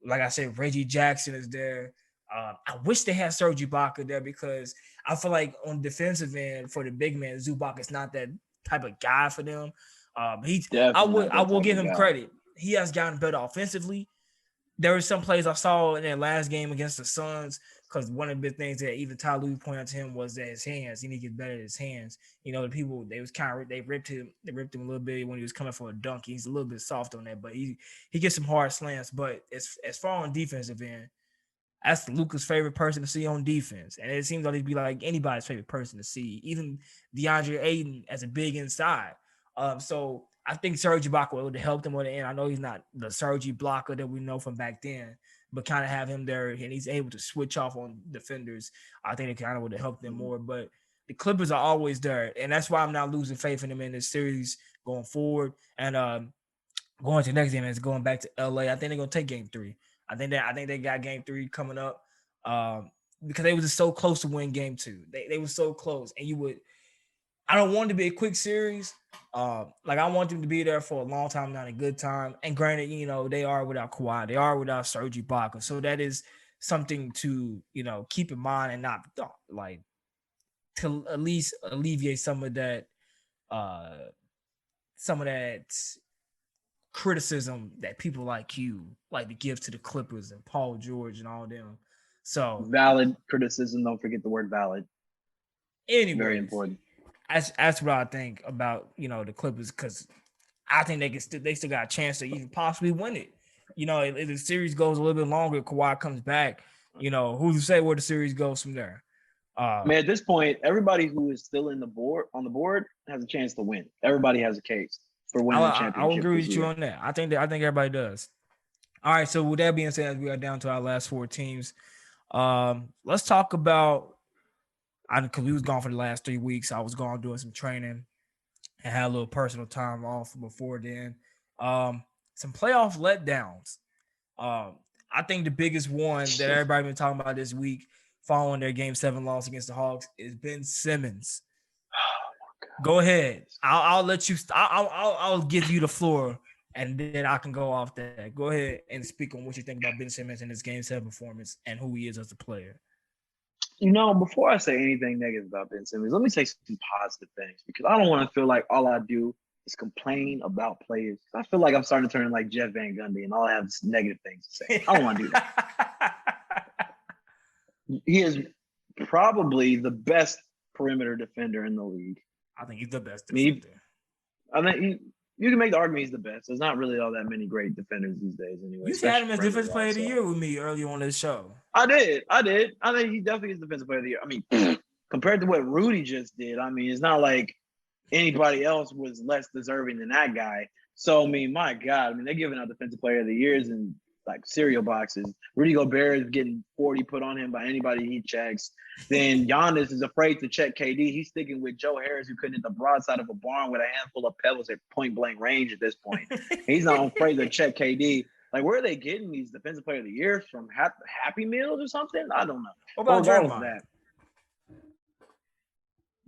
Like I said, Reggie Jackson is there. I wish they had Serge Ibaka there because I feel like on defensive end for the big man, Zubac is not that type of guy for them. I will give him credit. He has gotten better offensively. There were some plays I saw in that last game against the Suns because one of the big things that even Ty Lue pointed out to him was that his hands, he need to get better at his hands. You know, the people, they ripped him a little bit when he was coming for a dunk. He's a little bit soft on that, but he gets some hard slants. But as far on defensive end, that's Luka's favorite person to see on defense. And it seems like he'd be like anybody's favorite person to see, even DeAndre Ayton as a big inside. So I think Serge Ibaka would have helped him with the end. I know he's not the Serge blocker that we know from back then, but kind of have him there and he's able to switch off on defenders. I think it kind of would have helped them more. But the Clippers are always there, and that's why I'm not losing faith in them in this series going forward. And going to the next game is going back to LA. I think they're gonna take game 3. I think they got game 3 coming up. Because they were just so close to win game 2. They were so close. And I don't want it to be a quick series. Like I want them to be there for a long time, not a good time. And granted, they are without Kawhi, they are without Serge Ibaka. So that is something to, keep in mind and not like to at least alleviate some of that criticism that people like you like to give to the Clippers and Paul George and all them. So valid criticism. Don't forget the word valid. Anyway, very important. That's what I think about the Clippers, because I think they still got a chance to even possibly win it. If the series goes a little bit longer, Kawhi comes back. Who's to say where the series goes from there? Man, at this point, everybody who is still on the board has a chance to win. Everybody has a case for winning the championship. I will agree with you on that. I think everybody does. All right. So with that being said, as we are down to our last 4 teams, let's talk about. Because we was gone for the last 3 weeks. I was gone doing some training and had a little personal time off before then. Some playoff letdowns. I think the biggest one that everybody been talking about this week following their Game 7 loss against the Hawks is Ben Simmons. Go ahead. I'll let you. I'll give you the floor, and then I can go off that. Go ahead and speak on what you think about Ben Simmons and his Game 7 performance and who he is as a player. Before I say anything negative about Ben Simmons, let me say some positive things, because I don't want to feel like all I do is complain about players. I feel like I'm starting to turn like Jeff Van Gundy and all I have is negative things to say. I don't want to do that. He is probably the best perimeter defender in the league. I think he's the best defender. I think you can make the argument he's the best. There's not really all that many great defenders these days anyway. You had him as Defensive Player of the Year with me earlier on this show. I did. I think he definitely is Defensive Player of the Year. I mean, compared to what Rudy just did, it's not like anybody else was less deserving than that guy. So, my God, they're giving out Defensive Player of the Years in like cereal boxes. Rudy Gobert is getting 40 put on him by anybody he checks. Then Giannis is afraid to check KD. He's sticking with Joe Harris, who couldn't hit the broadside of a barn with a handful of pebbles at point blank range at this point. He's not afraid to check KD. Like, where are they getting these Defensive Player of the Year from? Happy Meals or something? I don't know. What about Draymond?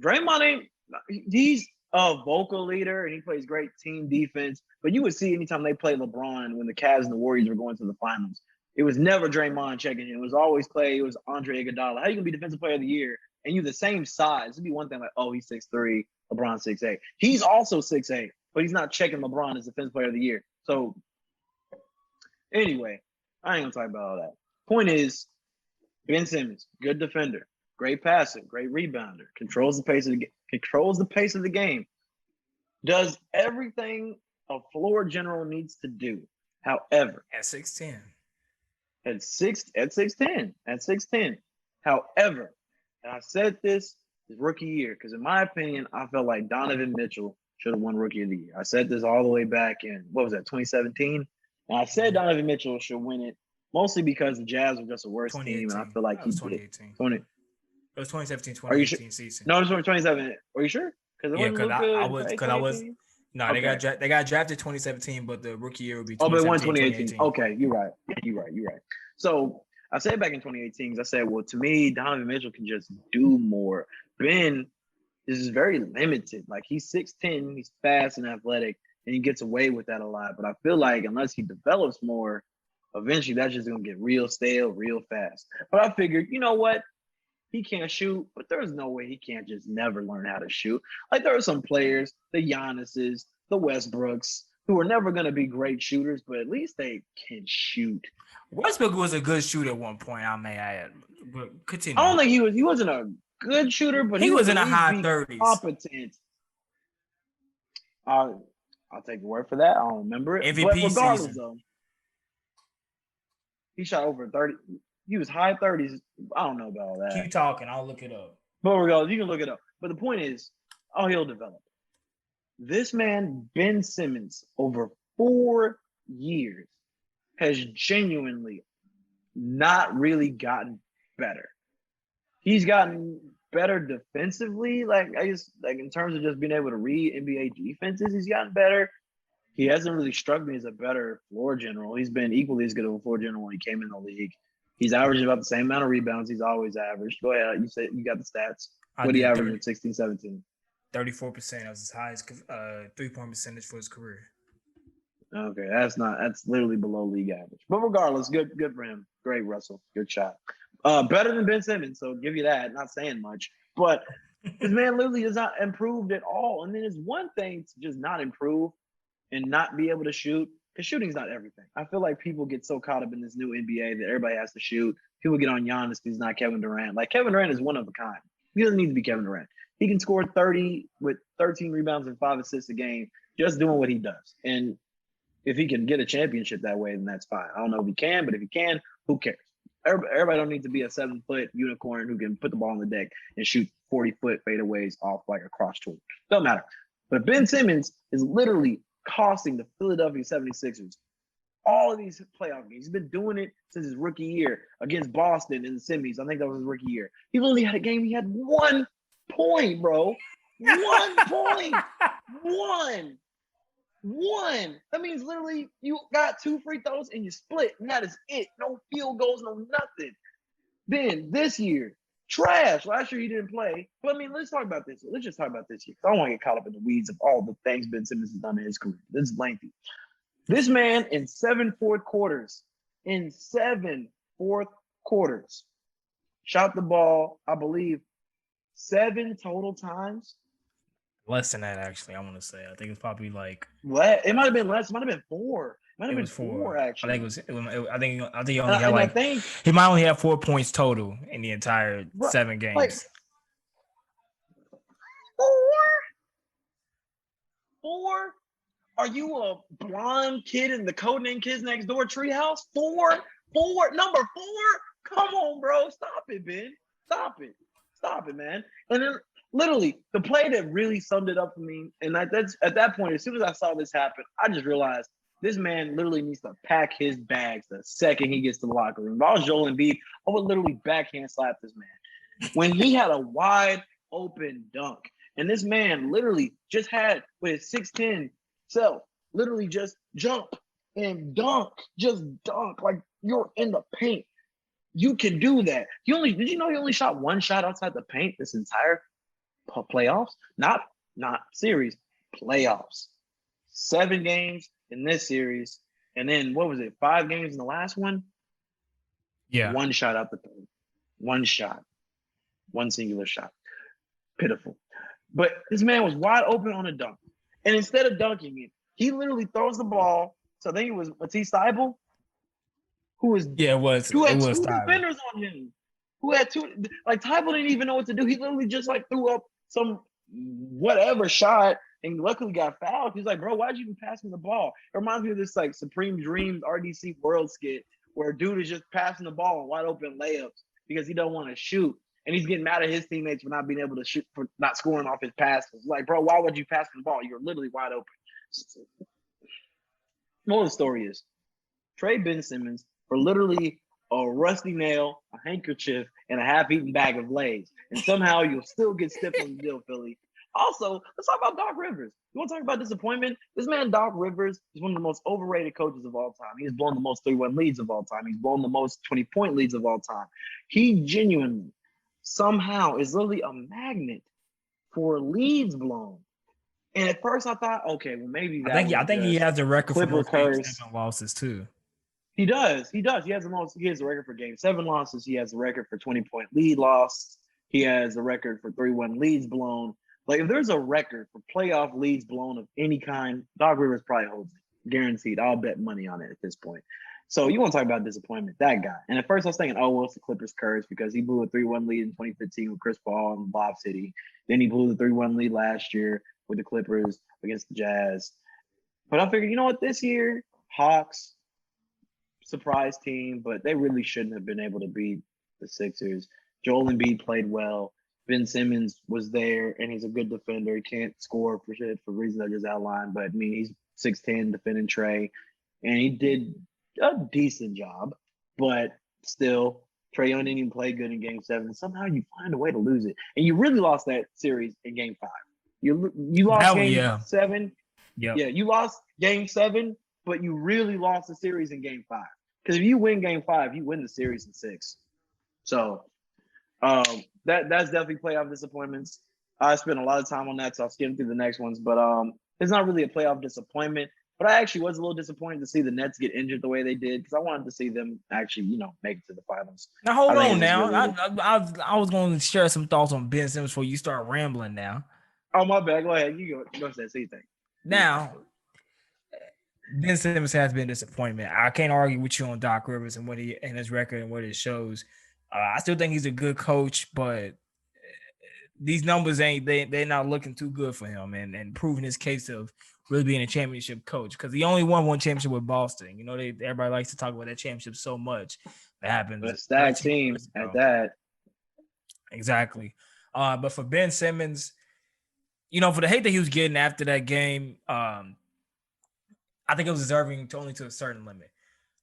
Draymond he's a vocal leader and he plays great team defense. But you would see anytime they play LeBron when the Cavs and the Warriors were going to the finals, it was never Draymond checking him. It was always Clay. It was Andre Iguodala. How you gonna be Defensive Player of the Year and you're the same size? It'd be one thing like, oh, he's 6'3", LeBron 6'8". He's also 6'8", but he's not checking LeBron as Defensive Player of the Year. So anyway, I ain't gonna talk about all that. Point is, Ben Simmons, good defender, great passer, great rebounder, controls the pace of the game, does everything a floor general needs to do. However, at 6'10", at 6'10", however, and I said this his rookie year, because in my opinion, I felt like Donovan Mitchell should have won Rookie of the Year. I said this all the way back in, 2017? And I said Donovan Mitchell should win it, mostly because the Jazz were just a worse team, and I feel like he did. 2018. It was 2017, 2018 Are you sure? season. No, it was 2017. Are you sure? Because they got drafted 2017, but the rookie year would be 2017, but it won 2018. Okay, you're right. So I said back in 2018, because I said, well, to me, Donovan Mitchell can just do more. Ben is very limited. Like, he's 6'10", he's fast and athletic, and he gets away with that a lot. But I feel like unless he develops more, eventually that's just going to get real stale real fast. But I figured, you know what? He can't shoot, but there's no way he can't just never learn how to shoot. Like, there are some players, the Giannis's, the Westbrooks, who are never going to be great shooters, but at least they can shoot. Westbrook was a good shooter at one point, I may add. But continue. I don't think he wasn't a good shooter, but he was in the high 30s. Competent. I'll take the word for that. I don't remember it. MVP but regardless, season. Though, he shot over 30. He was high 30s. I don't know about all that. Keep talking. I'll look it up. But regardless, you can look it up. But the point is, he'll develop. This man, Ben Simmons, over 4 years, has genuinely not really gotten better. He's gotten better defensively, like in terms of just being able to read NBA defenses, he's gotten better. He hasn't really struck me as a better floor general. He's been equally as good of a floor general when he came in the league. He's averaging about the same amount of rebounds he's always averaged. Go ahead. You said you got the stats. What he averaged in 16, 17? 34%. That was his highest 3-point percentage for his career. Okay, that's literally below league average. But regardless, good for him. Great, Russell. Good shot. Better than Ben Simmons, so give you that. Not saying much. But this man literally has not improved at all. And then it's one thing to just not improve and not be able to shoot, because shooting's not everything. I feel like people get so caught up in this new NBA that everybody has to shoot. People get on Giannis because he's not Kevin Durant. Like, Kevin Durant is one of a kind. He doesn't need to be Kevin Durant. He can score 30 with 13 rebounds and 5 assists a game just doing what he does. And if he can get a championship that way, then that's fine. I don't know if he can, but if he can, who cares? Everybody don't need to be a 7-foot unicorn who can put the ball on the deck and shoot 40-foot fadeaways off like a cross tour. Don't matter. But Ben Simmons is literally costing the Philadelphia 76ers all of these playoff games. He's been doing it since his rookie year against Boston in the semis. I think that was his rookie year. He only had a game. He had 1 point, bro. 1 point. One. That means literally you got 2 free throws and you split, and that is it. No field goals, no nothing. Then this year, trash. Last year he didn't play. But I mean, let's talk about this. Let's just talk about this year. I don't want to get caught up in the weeds of all the things Ben Simmons has done in his career. This is lengthy. This man in 7 fourth quarters, shot the ball, I believe, 7 total times. Less than that, actually, I want to say. I think it's probably like what? It might have been less. It might have been 4. It was 4 actually. I think I think he only had he might only have 4 points total in the entire 7 games. Like, 4? Are you a blonde kid in the Codename Kids Next Door treehouse? 4? Number 4? Come on, bro. Stop it, Ben. Stop it, man. And then literally the play that really summed it up for me, and that's at that point, as soon as I saw this happen, I just realized this man literally needs to pack his bags the second he gets to the locker room. If I was Joel Embiid, I would literally backhand slap this man. When he had a wide open dunk, and this man literally just had with his 6'10" self, literally just jump and dunk, like you're in the paint. You can do that. Did you know he only shot 1 shot outside the paint this entire playoffs? Not series, playoffs. 7 games in this series, and then what was it? 5 games in the last one. Yeah, 1 shot out the paint. 1 shot, 1 singular shot. Pitiful. But this man was wide open on a dunk, and instead of dunking it, he literally throws the ball. So I think it was Matisse Thybulle, who had 2 defenders on him. Who had 2? Like, Thybulle didn't even know what to do. He literally just like threw up some whatever shot, and luckily got fouled. He's like, bro, why'd you even pass me the ball? It reminds me of this like Supreme Dreams RDC World skit where a dude is just passing the ball in wide open layups because he don't want to shoot. And he's getting mad at his teammates for not being able to shoot, for not scoring off his passes. Like, bro, why would you pass the ball? You're literally wide open. Moral of the story is, trade Ben Simmons for literally a rusty nail, a handkerchief, and a half-eaten bag of Lay's. And somehow you'll still get stiff on the deal, Philly. Also, let's talk about Doc Rivers. You want to talk about disappointment? This man, Doc Rivers, is one of the most overrated coaches of all time. He's blown the most 3-1 leads of all time. He's blown the most 20-point leads of all time. He genuinely, somehow, is literally a magnet for leads blown. And at first I thought, okay, well, maybe that I think he has a record for most Clipper Game 7 losses too. He does. He has a record for Game 7 losses. He has a record for 20-point lead loss. He has a record for 3-1 leads blown. Like, if there's a record for playoff leads blown of any kind, Doc Rivers probably holds it. Guaranteed. I'll bet money on it at this point. So you want to talk about disappointment, that guy. And at first I was thinking, oh, well, it's the Clippers' curse because he blew a 3-1 lead in 2015 with Chris Paul and Lob City. Then he blew the 3-1 lead last year with the Clippers against the Jazz. But I figured, you know what, this year, Hawks, surprise team, but they really shouldn't have been able to beat the Sixers. Joel Embiid played well. Ben Simmons was there, and he's a good defender. He can't score for shit for reasons I just outlined, but I mean, he's 6'10", defending Trae, and he did a decent job, but still, Trae Young didn't even play good in Game 7. Somehow you find a way to lose it, and you really lost that series in Game 5. You lost Game 7. Yep. Yeah, you lost Game 7, but you really lost the series in Game 5. Because if you win Game 5, you win the series in 6. So that's definitely playoff disappointments. I spent a lot of time on that, so I'll skim through the next ones. But it's not really a playoff disappointment. But I actually was a little disappointed to see the Nets get injured the way they did because I wanted to see them actually, make it to the finals. Now hold on. Now I was going to share some thoughts on Ben Simmons before you start rambling. Now. Oh my bad. Go ahead. You go say anything. Now, Ben Simmons has been a disappointment. I can't argue with you on Doc Rivers and his record and what it shows. I still think he's a good coach, but these numbers they're not looking too good for him and proving his case of really being a championship coach because he only won one championship with Boston. Everybody likes to talk about that championship so much. That happens. A stacked team at that. Exactly. But for Ben Simmons, for the hate that he was getting after that game, I think it was deserving only to a certain limit.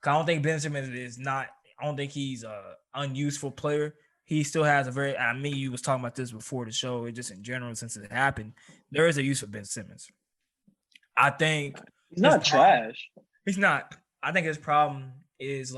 I don't think Ben Simmons I don't think he's an unuseful player. He still has you was talking about this before the show, it just in general, since it happened, there is a use for Ben Simmons. I think he's not trash. He's not. I think his problem is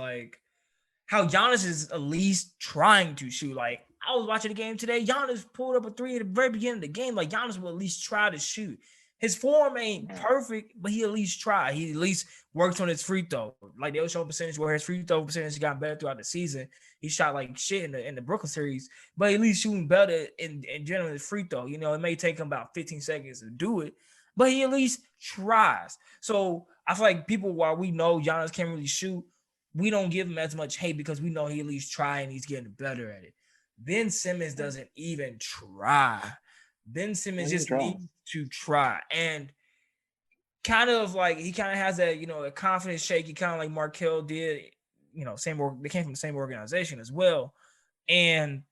how Giannis is at least trying to shoot. Like, I was watching the game today. Giannis pulled up a 3 at the very beginning of the game. Like, Giannis will at least try to shoot. His form ain't perfect, but he at least try. He at least works on his free throw. Like, they'll show percentage where his free throw percentage got better throughout the season. He shot like shit in the Brooklyn series, but at least shooting better in general his free throw. It may take him about 15 seconds to do it, but he at least tries. So I feel like people, while we know Giannis can't really shoot, we don't give him as much hate because we know he at least try and he's getting better at it. Ben Simmons doesn't even try. Ben Simmons just needs to try. And kind of he has that, a confidence shaky, kind of like Markelle did, they came from the same organization as well. And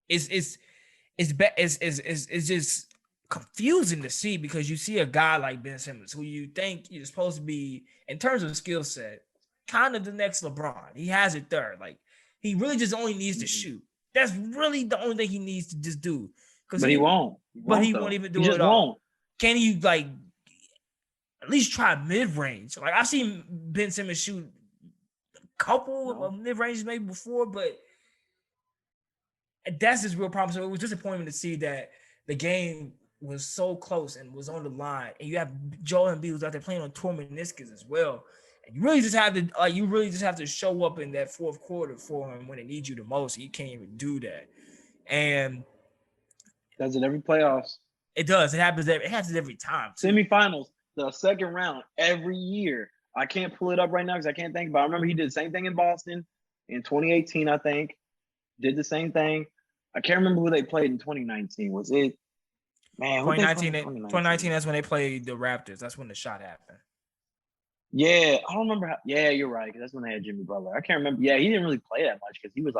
it's just confusing to see because you see a guy like Ben Simmons who you think you're supposed to be, in terms of skill set, kind of the next LeBron. He has it there. Like, he really just only needs to shoot. That's really the only thing he needs to just do. But he won't. He won't even do it. He just won't. Can you at least try mid-range? Like, I've seen Ben Simmons shoot a couple of mid-ranges maybe before, but that's his real problem. So it was disappointing to see that the game was so close and was on the line, and you have Joel Embiid who's out there playing on torn meniscus as well. And you really just have to show up in that fourth quarter for him when it needs you the most. You can't even do that. And does it every playoffs? It does. It happens every time. Semifinals, the second round, every year. I can't pull it up right now because I can't think. But I remember he did the same thing in Boston in 2018. I think did the same thing. I can't remember who they played in 2019. Was it 2019? 2019. That's when they played the Raptors. That's when the shot happened. Yeah, I don't remember. Yeah, you're right. Because that's when they had Jimmy Butler. I can't remember. Yeah, he didn't really play that much because he was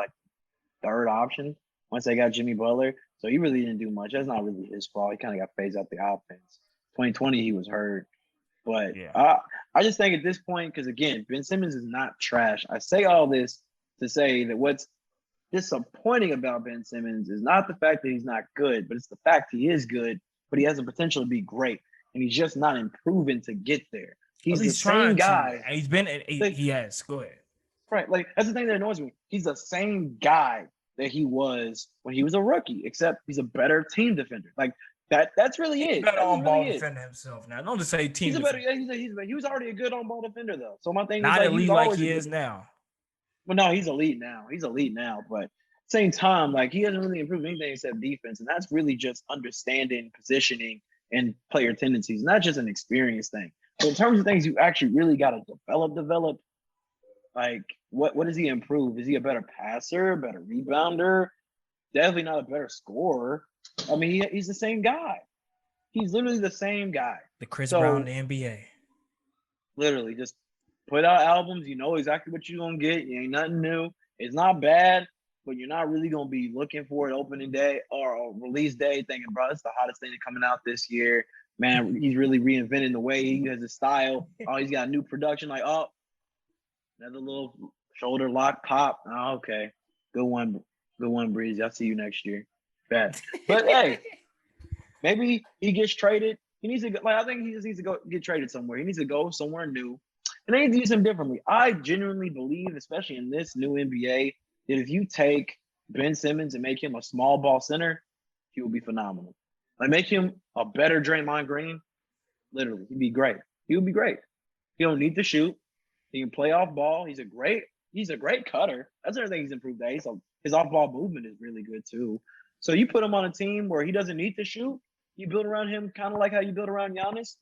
third option once they got Jimmy Butler. So he really didn't do much. That's not really his fault. He kind of got phased out the offense. 2020, he was hurt. But I just think at this point, because again, Ben Simmons is not trash. I say all this to say that what's disappointing about Ben Simmons is not the fact that he's not good, but it's the fact he is good, but he has the potential to be great. And he's just not improving to get there. He's the same guy. He has. Go ahead. Right. That's the thing that annoys me. He's the same guy that he was when he was a rookie, except he's a better team defender. That's really it. He's better on-ball defender himself now. Don't just say team defender. He was already a good on-ball defender, though. So my thing not is elite like he is now. Well, no, he's elite now. But same time, he hasn't really improved anything except defense. And that's really just understanding positioning and player tendencies, not just an experience thing. So in terms of things you actually really got to develop, what does he improve? Is he a better passer, better rebounder? Definitely not a better scorer. I mean, he's the same guy. He's literally the same guy. The Chris Brown in the NBA. Literally, just put out albums. You know exactly what you're going to get. It ain't nothing new. It's not bad. but you're not really gonna be looking for it opening day or release day, thinking, bro, it's the hottest thing coming out this year. Man, he's really reinventing the way he has his style. Oh, he's got new production. Like, oh, another little shoulder lock pop. Oh, okay, good one, Breezy. I'll see you next year. Bad, but hey, maybe he gets traded. He needs to go. Like, I think he just needs to go get traded somewhere. He needs to go somewhere new, and they need to use him differently. I genuinely believe, especially in this new NBA, that if you take Ben Simmons and make him a small ball center, he will be phenomenal. Like, make him a better Draymond Green. Literally, he'd be great. He would be great. He don't need to shoot. He can play off ball. He's a great cutter. That's another thing he's improved at. His off ball movement is really good too. So you put him on a team where he doesn't need to shoot. You build around him kind of like how you build around Giannis,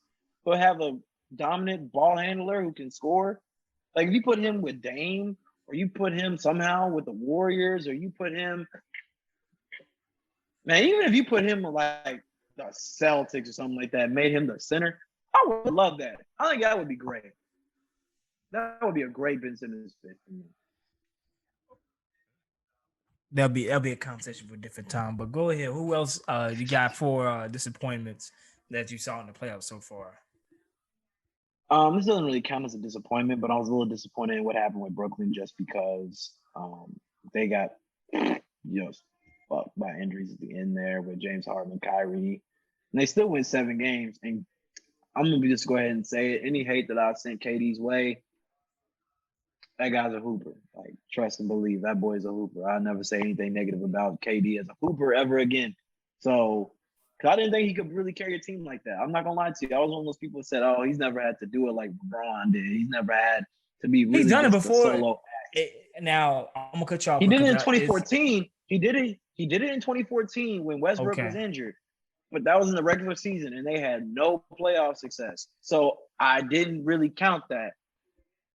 but have a dominant ball handler who can score. Like, if you put him with Dame, or you put him somehow with the Warriors, or you put him, man, even if you put him like the Celtics or something like that, made him the center, I would love that. I think that would be great. That would be a great Ben Simmons fit for me. That'll be a conversation for a different time. But go ahead. Who else you got for disappointments that you saw in the playoffs so far? This doesn't really count as a disappointment, but I was a little disappointed in what happened with Brooklyn just because they got fucked by injuries at the end there with James Harden, Kyrie, and they still win 7 games. And I'm gonna just go ahead and say it. Any hate that I sent KD's way, that guy's a hooper. Like, trust and believe, that boy's a hooper. I'll never say anything negative about KD as a hooper ever again. So, because I didn't think he could really carry a team like that. I'm not gonna lie to you. I was one of those people that said, "Oh, he's never had to do it like LeBron did. He's never had to be really." He's done it before. Solo Now I'm gonna cut you off. He did it in 2014. He did it in 2014 when Westbrook was injured. But that was in the regular season, and they had no playoff success. So I didn't really count that.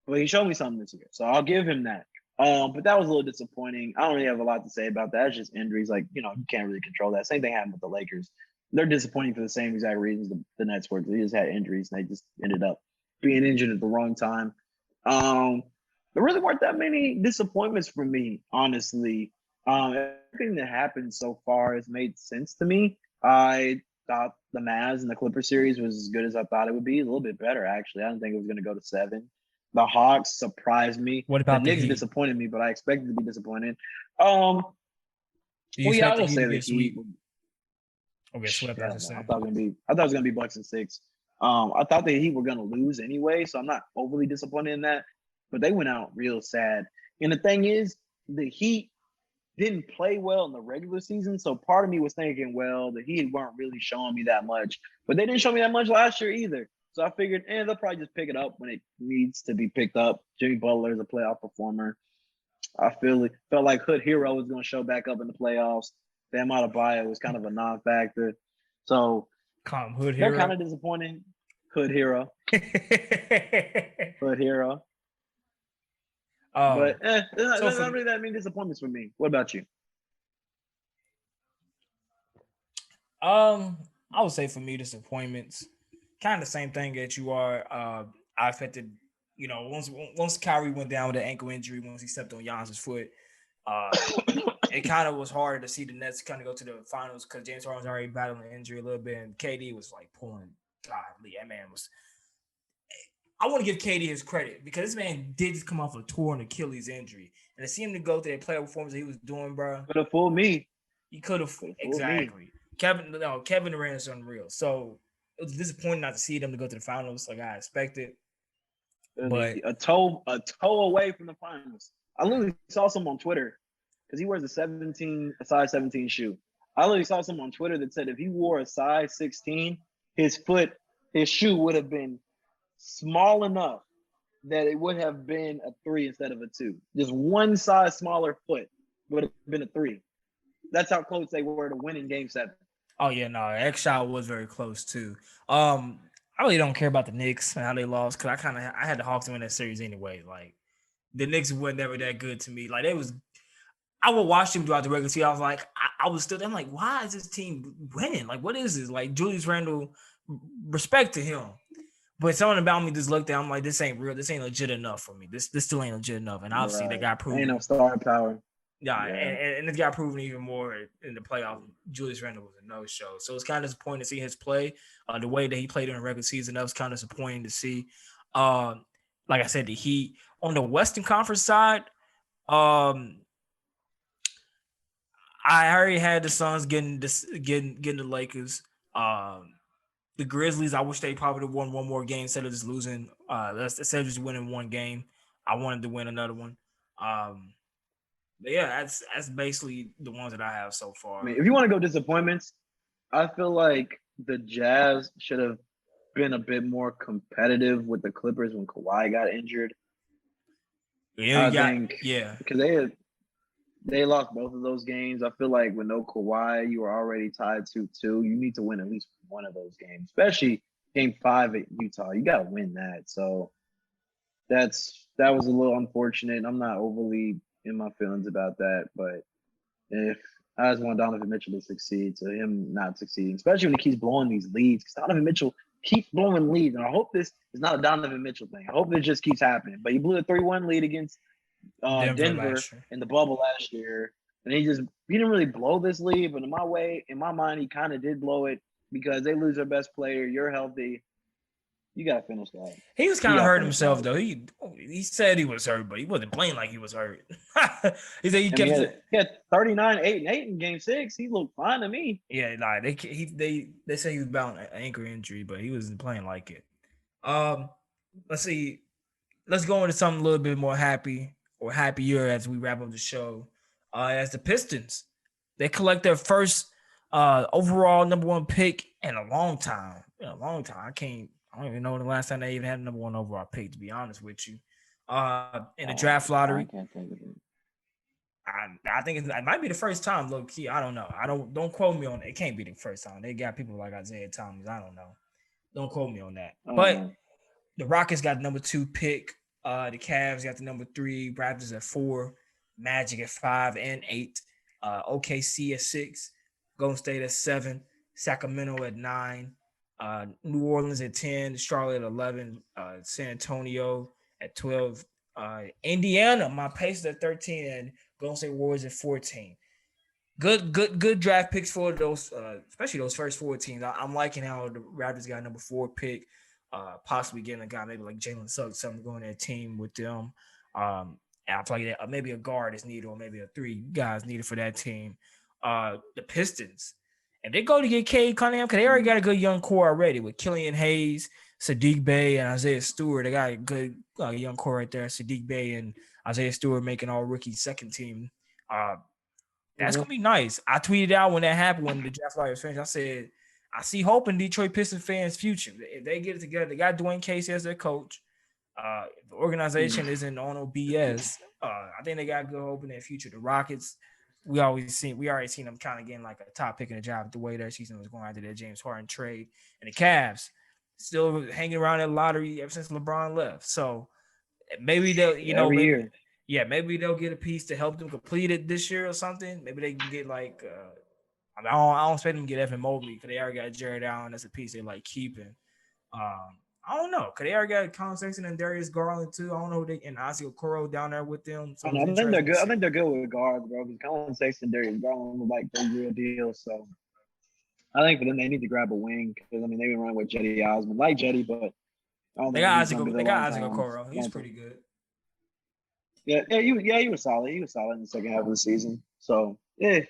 But he showed me something this year, so I'll give him that. But that was a little disappointing. I don't really have a lot to say about that. It's just injuries. Like, you can't really control that. Same thing happened with the Lakers. They're disappointing for the same exact reasons the Nets were. They just had injuries, and they just ended up being injured at the wrong time. There really weren't that many disappointments for me, honestly. Everything that happened so far has made sense to me. I thought the Mavs and the Clippers series was as good as I thought it would be. A little bit better, actually. I didn't think it was going to go to 7. The Hawks surprised me. What about the the Knicks Heat? disappointed me, but I expected to be disappointed. I will say the Heat. Heat. Okay, swept. I thought it was gonna be Bucks and 6. I thought the Heat were gonna lose anyway, so I'm not overly disappointed in that. But they went out real sad. And the thing is, the Heat didn't play well in the regular season, so part of me was thinking, well, the Heat weren't really showing me that much, but they didn't show me that much last year either. So I figured, they'll probably just pick it up when it needs to be picked up. Jimmy Butler is a playoff performer. I felt like Hood Hero was going to show back up in the playoffs. Bam Adebayo was kind of a non-factor. So they're kind of disappointing. Hood Hero. Hood Hero. But there's not really that many disappointments for me. What about you? I would say for me, disappointments, kind of the same thing that you are. I affected, once Kyrie went down with an ankle injury, once he stepped on Giannis's foot, it kind of was hard to see the Nets kind of go to the finals because James Harden was already battling injury a little bit, and KD was like pulling. Godly, that man was. I want to give KD his credit because this man did just come off a torn Achilles injury, and to see him to go through that playoff performance that he was doing, bro. Could have fooled me. He could have exactly. Kevin Durant is unreal. So it was disappointing not to see them to go to the finals like I expected. But a toe away from the finals. I literally saw some on Twitter because he wears a size 17 shoe. I literally saw some on Twitter that said if he wore a size 16, his shoe would have been small enough that it would have been a 3 instead of a 2. Just one size smaller foot would have been a 3. That's how close they were to winning Game 7. Oh yeah, no, X shot was very close too. I really don't care about the Knicks and how they lost because I had the Hawks win that series anyway. Like the Knicks were never that good to me. Like I would watch them throughout the regular season. I was like, I'm like, why is this team winning? Like, what is this? Like Julius Randle, respect to him. But something about me just looked at, I'm like, this ain't real. This ain't legit enough for me. This still ain't legit enough. And obviously they got proven. Ain't no star power. Yeah, Yeah. and it got proven even more in the playoff. Julius Randle was a no-show, so it's kind of disappointing to see his play. The way that he played in the regular season, that was kind of disappointing to see. Like I said, the Heat on the Western Conference side. I already had the Suns getting the Lakers. The Grizzlies, I wish they probably would have won one more game instead of just losing. Instead of just winning one game, I wanted to win another one. But yeah, that's basically the ones that I have so far. I mean, if you want to go disappointments, I feel like the Jazz should have been a bit more competitive with the Clippers when Kawhi got injured. Yeah, I think because they lost both of those games. I feel like with no Kawhi, you were already tied 2-2. You need to win at least one of those games, especially Game 5 at Utah. You got to win that. So that was a little unfortunate. I'm not overly in my feelings about that, but if I just want Donovan Mitchell to succeed, so him not succeeding, especially when he keeps blowing these leads, because Donovan Mitchell keeps blowing leads, and I hope this is not a Donovan Mitchell thing. I hope it just keeps happening. But he blew a 3-1 lead against Denver in the bubble last year, and he didn't really blow this lead, but in my mind, he kind of did blow it because they lose their best player. You're healthy. You got to finish that. He was kind of hurt himself, though. He said he was hurt, but he wasn't playing like he was hurt. He said he had 39, 8 and 8 in Game 6. He looked fine to me. Yeah, nah, they said he was bound an ankle injury, but he wasn't playing like it. Let's see. Let's go into something a little bit more happier as we wrap up the show. As the Pistons, they collect their first overall number 1 pick in a long time. I don't even know the last time they even had a number 1 overall pick, to be honest with you. In the draft lottery. I can't think of it. I think it might be the first time, low key. I don't know. Don't quote me on it. It can't be the first time. They got people like Isaiah Thomas. I don't know. Don't quote me on that. But the Rockets got the number 2 pick. The Cavs got the number 3. Raptors at 4. Magic at 5 and 8. OKC at 6. Golden State at 7. Sacramento at 9. New Orleans at 10. Charlotte at 11. San Antonio at 12. Indiana, my Pacers at 13, and Golden State Warriors at 14. Good draft picks for those, especially those first 4 teams. I'm liking how the Raptors got number 4 pick, possibly getting a guy maybe like Jalen Suggs, something going to a team with them. And I feel like that maybe a guard is needed, or maybe 3 guys needed for that team. The Pistons, and they go to get Cade Cunningham because they already got a good young core already with Killian Hayes, Sadiq Bey, and Isaiah Stewart. They got a good young core right there. Sadiq Bey and Isaiah Stewart making all rookie second team. That's gonna be nice. I tweeted out when that happened, when the draft lottery was finished. I said, I see hope in Detroit Pistons fans' future. If they get it together, they got Dwayne Casey as their coach. If the organization isn't on no BS, I think they got good hope in their future. The Rockets, we already seen them kind of getting like a top pick in the draft the way their season was going after that James Harden trade. And the Cavs still hanging around that lottery ever since LeBron left. So maybe they'll, every year. Yeah, maybe they'll get a piece to help them complete it this year or something. Maybe they can get like, I don't expect them to get Evan Mobley because they already got Jared Allen. That's a piece they like keeping. I don't know. Because they already got Colin Sexton and Darius Garland too. I don't know. And Ozzy Okoro down there with them. So I think they're good. I think they're good with guards, bro. Because Colin Sexton and Darius Garland were like the real deal. So I think for them, they need to grab a wing. Because, I mean, they've been running with Jetty Osman. Like Jetty, but I don't they got Ozzy Okoro. He's pretty good. Yeah, he was solid. He was solid in the second half of the season. So, I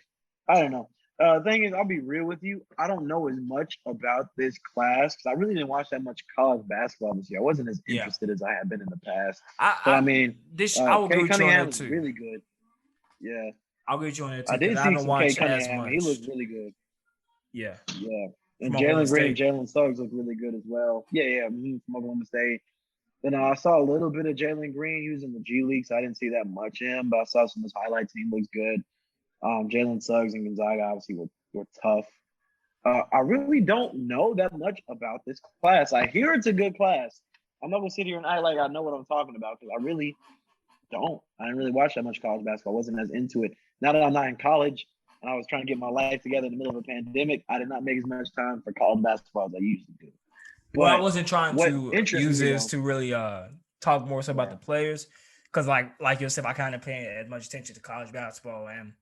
don't know. Thing is, I'll be real with you. I don't know as much about this class because I really didn't watch that much college basketball this year. I wasn't as interested as I had been in the past. I will agree with you on that too. Really good. Yeah, I'll agree with you on that too. I did see some Cade Cunningham. He looked really good. Yeah. And Jalen Green and Jalen Suggs look really good as well. From Oklahoma State. Then I saw a little bit of Jalen Green. He was in the G League, so I didn't see that much of him, but I saw some of his highlights. He looks good. Jalen Suggs and Gonzaga obviously were tough. I really don't know that much about this class. I hear it's a good class. I'm not going to sit here and act like I know what I'm talking about because I really don't. I didn't really watch that much college basketball. I wasn't as into it. Now that I'm not in college and I was trying to get my life together in the middle of a pandemic, I did not make as much time for college basketball as I usually do. Well, I wasn't trying to use this to really talk more so about the players, because like yourself, I kind of pay as much attention to college basketball, and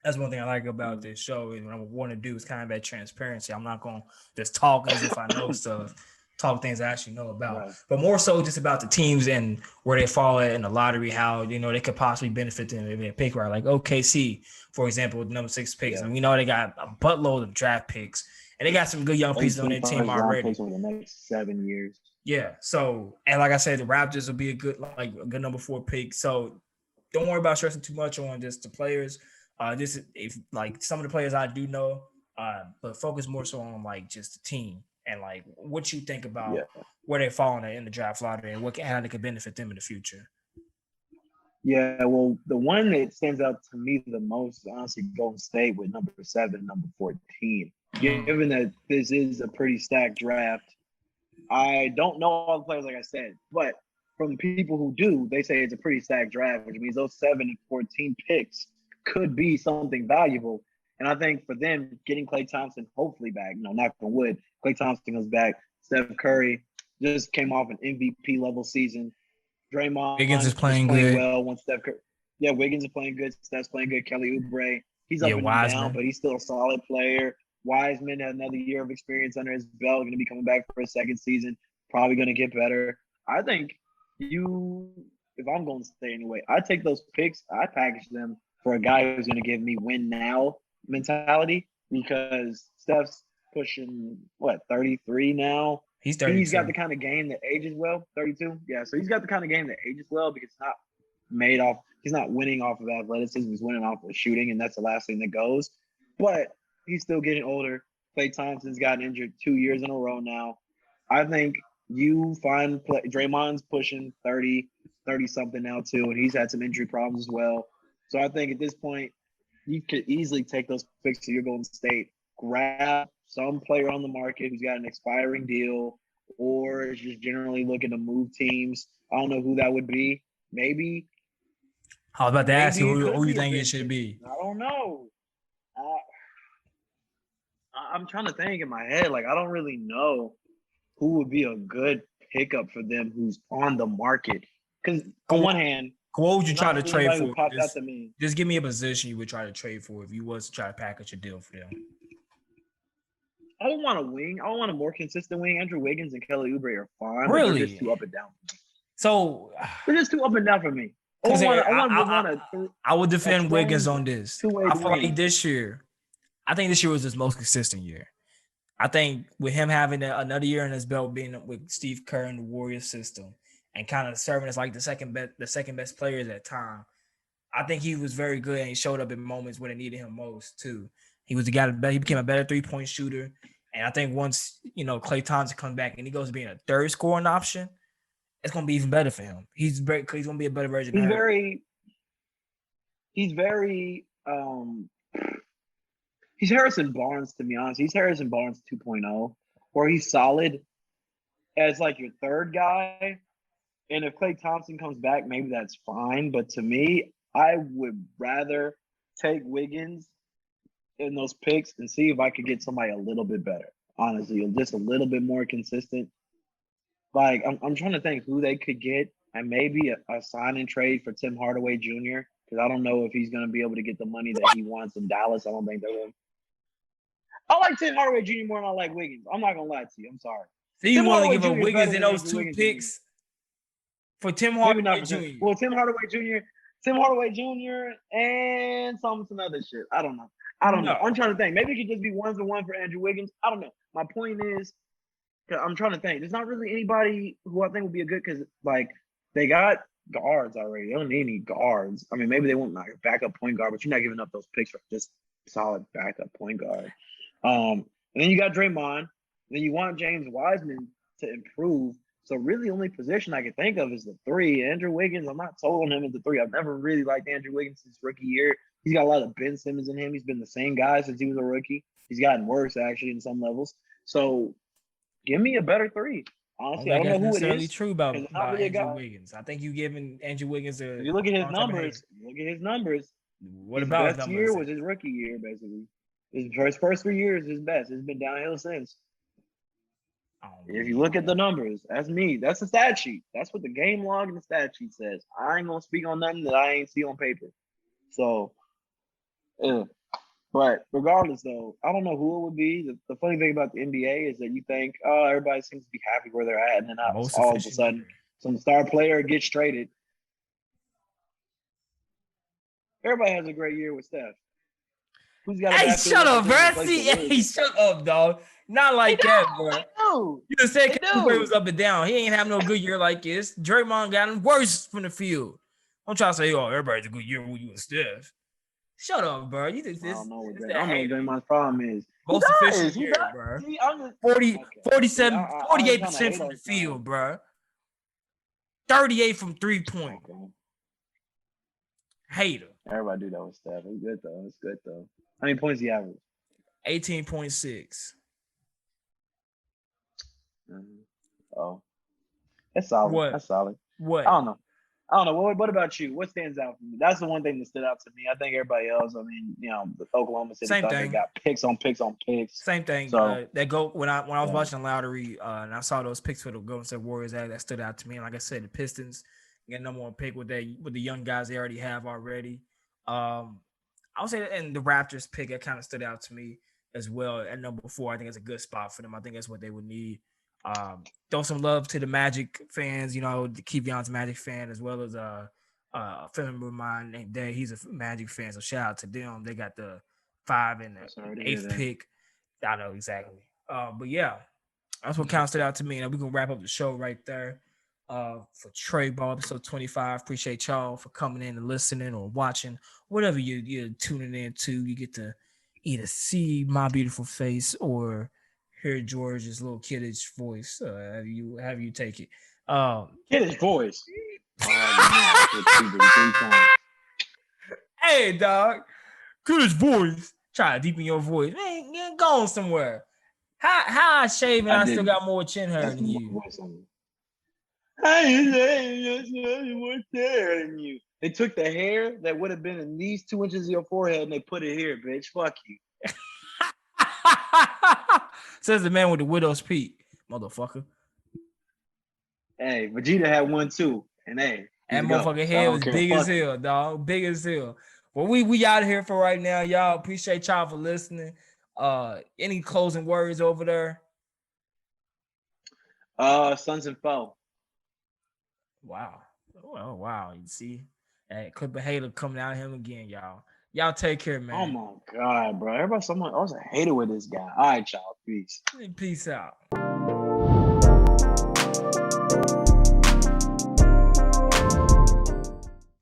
that's one thing I like about this show. Is what I want to do is kind of that transparency. I'm not gonna just talk as if I know stuff, talk things I actually know about, Right. but more so just about the teams and where they fall at in the lottery, how they could possibly benefit them if they pick right. Like OKC, for example, with number 6 picks, and we know they got a buttload of draft picks, and they got some good young pieces on their team already. Picks over the next 7 years. Yeah. So, and like I said, the Raptors will be a good number 4 pick. So don't worry about stressing too much on just the players. This if like some of the players I do know, but focus more so on like just the team and like what you think about where they're falling in the draft lottery and how they could benefit them in the future. Yeah, well, the one that stands out to me the most is honestly Golden State with number 7, number 14. Given that this is a pretty stacked draft, I don't know all the players, like I said, but from people who do, they say it's a pretty stacked draft, which means those 7 and 14 picks could be something valuable. And I think for them, getting Klay Thompson hopefully back, knock on wood, Klay Thompson comes back. Steph Curry just came off an MVP level season. Draymond Wiggins is playing good. Well. Once Steph Curry, Wiggins is playing good. Steph's playing good. Kelly Oubre, he's up and down, but he's still a solid player. Wiseman had another year of experience under his belt, going to be coming back for a second season, probably going to get better. I think if I'm going to stay anyway, I take those picks, I package them for a guy who's going to give me win now mentality, because Steph's pushing 33 now. He's 32. He's got the kind of game that ages well. 32, yeah. So he's got the kind of game that ages well because it's not made off. He's not winning off of athleticism. He's winning off of shooting, and that's the last thing that goes. But he's still getting older. Klay Thompson's gotten injured 2 years in a row now. I think you find Draymond's pushing 30 something now too, and he's had some injury problems as well. So I think at this point, you could easily take those picks to your Golden State, grab some player on the market who's got an expiring deal, or is just generally looking to move teams. I don't know who that would be. Maybe. I was about to ask you who you think it should be. I don't know. I'm trying to think in my head. Like, I don't really know who would be a good pickup for them who's on the market. Because on one hand, what would you try to trade for? Just give me a position you would try to trade for if you was to try to package a deal for them. I don't want a wing. I want a more consistent wing. Andrew Wiggins and Kelly Oubre are fine. Really? They're just too up and down. So they're just too up and down for me. I would defend Wiggins on this. I feel like this year was his most consistent year. I think with him having another year in his belt, being with Steve Kerr in the Warriors system, and kind of serving as like the second best player at that time, I think he was very good, and he showed up in moments when they needed him most too. He was the guy that he became a better 3-point shooter, and I think once Klay Thompson comes back and he goes to being a third scoring option, it's gonna be even better for him. He's gonna be a better version. He's Harrison Barnes, to be honest. He's Harrison Barnes 2.0, where he's solid as like your third guy. And if Klay Thompson comes back, maybe that's fine. But to me, I would rather take Wiggins in those picks and see if I could get somebody a little bit better. Honestly, just a little bit more consistent. Like, I'm trying to think who they could get, and maybe a sign and trade for Tim Hardaway Jr., because I don't know if he's going to be able to get the money that he wants in Dallas. I don't think they will. I like Tim Hardaway Jr. more than I like Wiggins. I'm not going to lie to you. I'm sorry. So you want to give up Wiggins in those 2 picks for Tim Hardaway Jr.? Well, Tim Hardaway Jr. and some other shit. I don't know. I'm trying to think. Maybe it could just be 1-1 for Andrew Wiggins. I don't know. My point is, I'm trying to think. There's not really anybody who I think would be a good, because like they got guards already. They don't need any guards. I mean, maybe they won't like a backup point guard, but you're not giving up those picks for just solid backup point guard. And then you got Draymond. And then you want James Wiseman to improve. So really, the only position I can think of is the 3. Andrew Wiggins, I'm not sold on him as the 3. I've never really liked Andrew Wiggins since rookie year. He's got a lot of Ben Simmons in him. He's been the same guy since he was a rookie. He's gotten worse, actually, in some levels. So give me a better 3. Honestly, I don't know who it is. That's necessarily true about Andrew Wiggins. I think you giving Andrew Wiggins a. You look at his numbers. What about his best year was his rookie year, basically. His first 3 years, his best. It's been downhill since. If you look at the numbers, that's me. That's the stat sheet. That's what the game log and the stat sheet says. I ain't gonna speak on nothing that I ain't see on paper. So, but regardless, though, I don't know who it would be. The funny thing about the NBA is that you think, oh, everybody seems to be happy where they're at, and then all of a sudden, some star player gets traded. Everybody has a great year with Steph. Who's got? Hey, shut up, bro. Hey, shut up, dog. Not like that, bro. You just said Kendall was up and down. He ain't have no good year like this. Draymond got him worse from the field. I'm trying to say, oh, everybody's a good year when you and Steph. Shut up, bro. You just I don't know what Draymond's problem is. Most efficient year, bro. 48% from the field, bro. 38 from 3-point. Okay. Hater. Everybody do that with Steph. It's good though. It's good though. How many points he average? 18.6. Oh, that's solid. What? That's solid. What? I don't know. What about you? What stands out for me? That's the one thing that stood out to me. I think everybody else. I mean, the Oklahoma City Thunder got picks on picks on picks. Same thing. So that go when I was watching Lottery and I saw those picks for the Golden State Warriors that stood out to me. And like I said, the Pistons get number one pick with the young guys they already have already. I would say that, and the Raptors pick that kind of stood out to me as well at number 4. I think it's a good spot for them. I think that's what they would need. Throw some love to the Magic fans, the Kevian's Magic fan, as well as a family member of mine named Dave. He's a Magic fan, so shout out to them. They got the 5 and the 8th pick. I know exactly. But yeah, that's what kind of stood out to me. And we can wrap up the show right there. For Trae Ball, episode 25. Appreciate y'all for coming in and listening or watching, whatever you're tuning in to. You get to either see my beautiful face or hear George's little kiddish voice. Have you take it? Kiddish voice. Hey, dog. Kiddish voice. Try to deepen your voice. Man, get going somewhere. How I shave and I still got more chin hair than you? They took the hair that would have been in these 2 inches of your forehead and they put it here, bitch. Fuck you. Says the man with the widow's peak, motherfucker. Hey, Vegeta had one too, and hey, that motherfucking head was big as hell, dog. Big as hell. Well, we out of here for right now, y'all. Appreciate y'all for listening. Any closing words over there? Sons and foe. Wow. Oh, wow. You see that Clipper hater coming out of him again, y'all. Y'all take care, man. Oh my God, bro. I was a hater with this guy. All right, y'all. Peace. Peace out.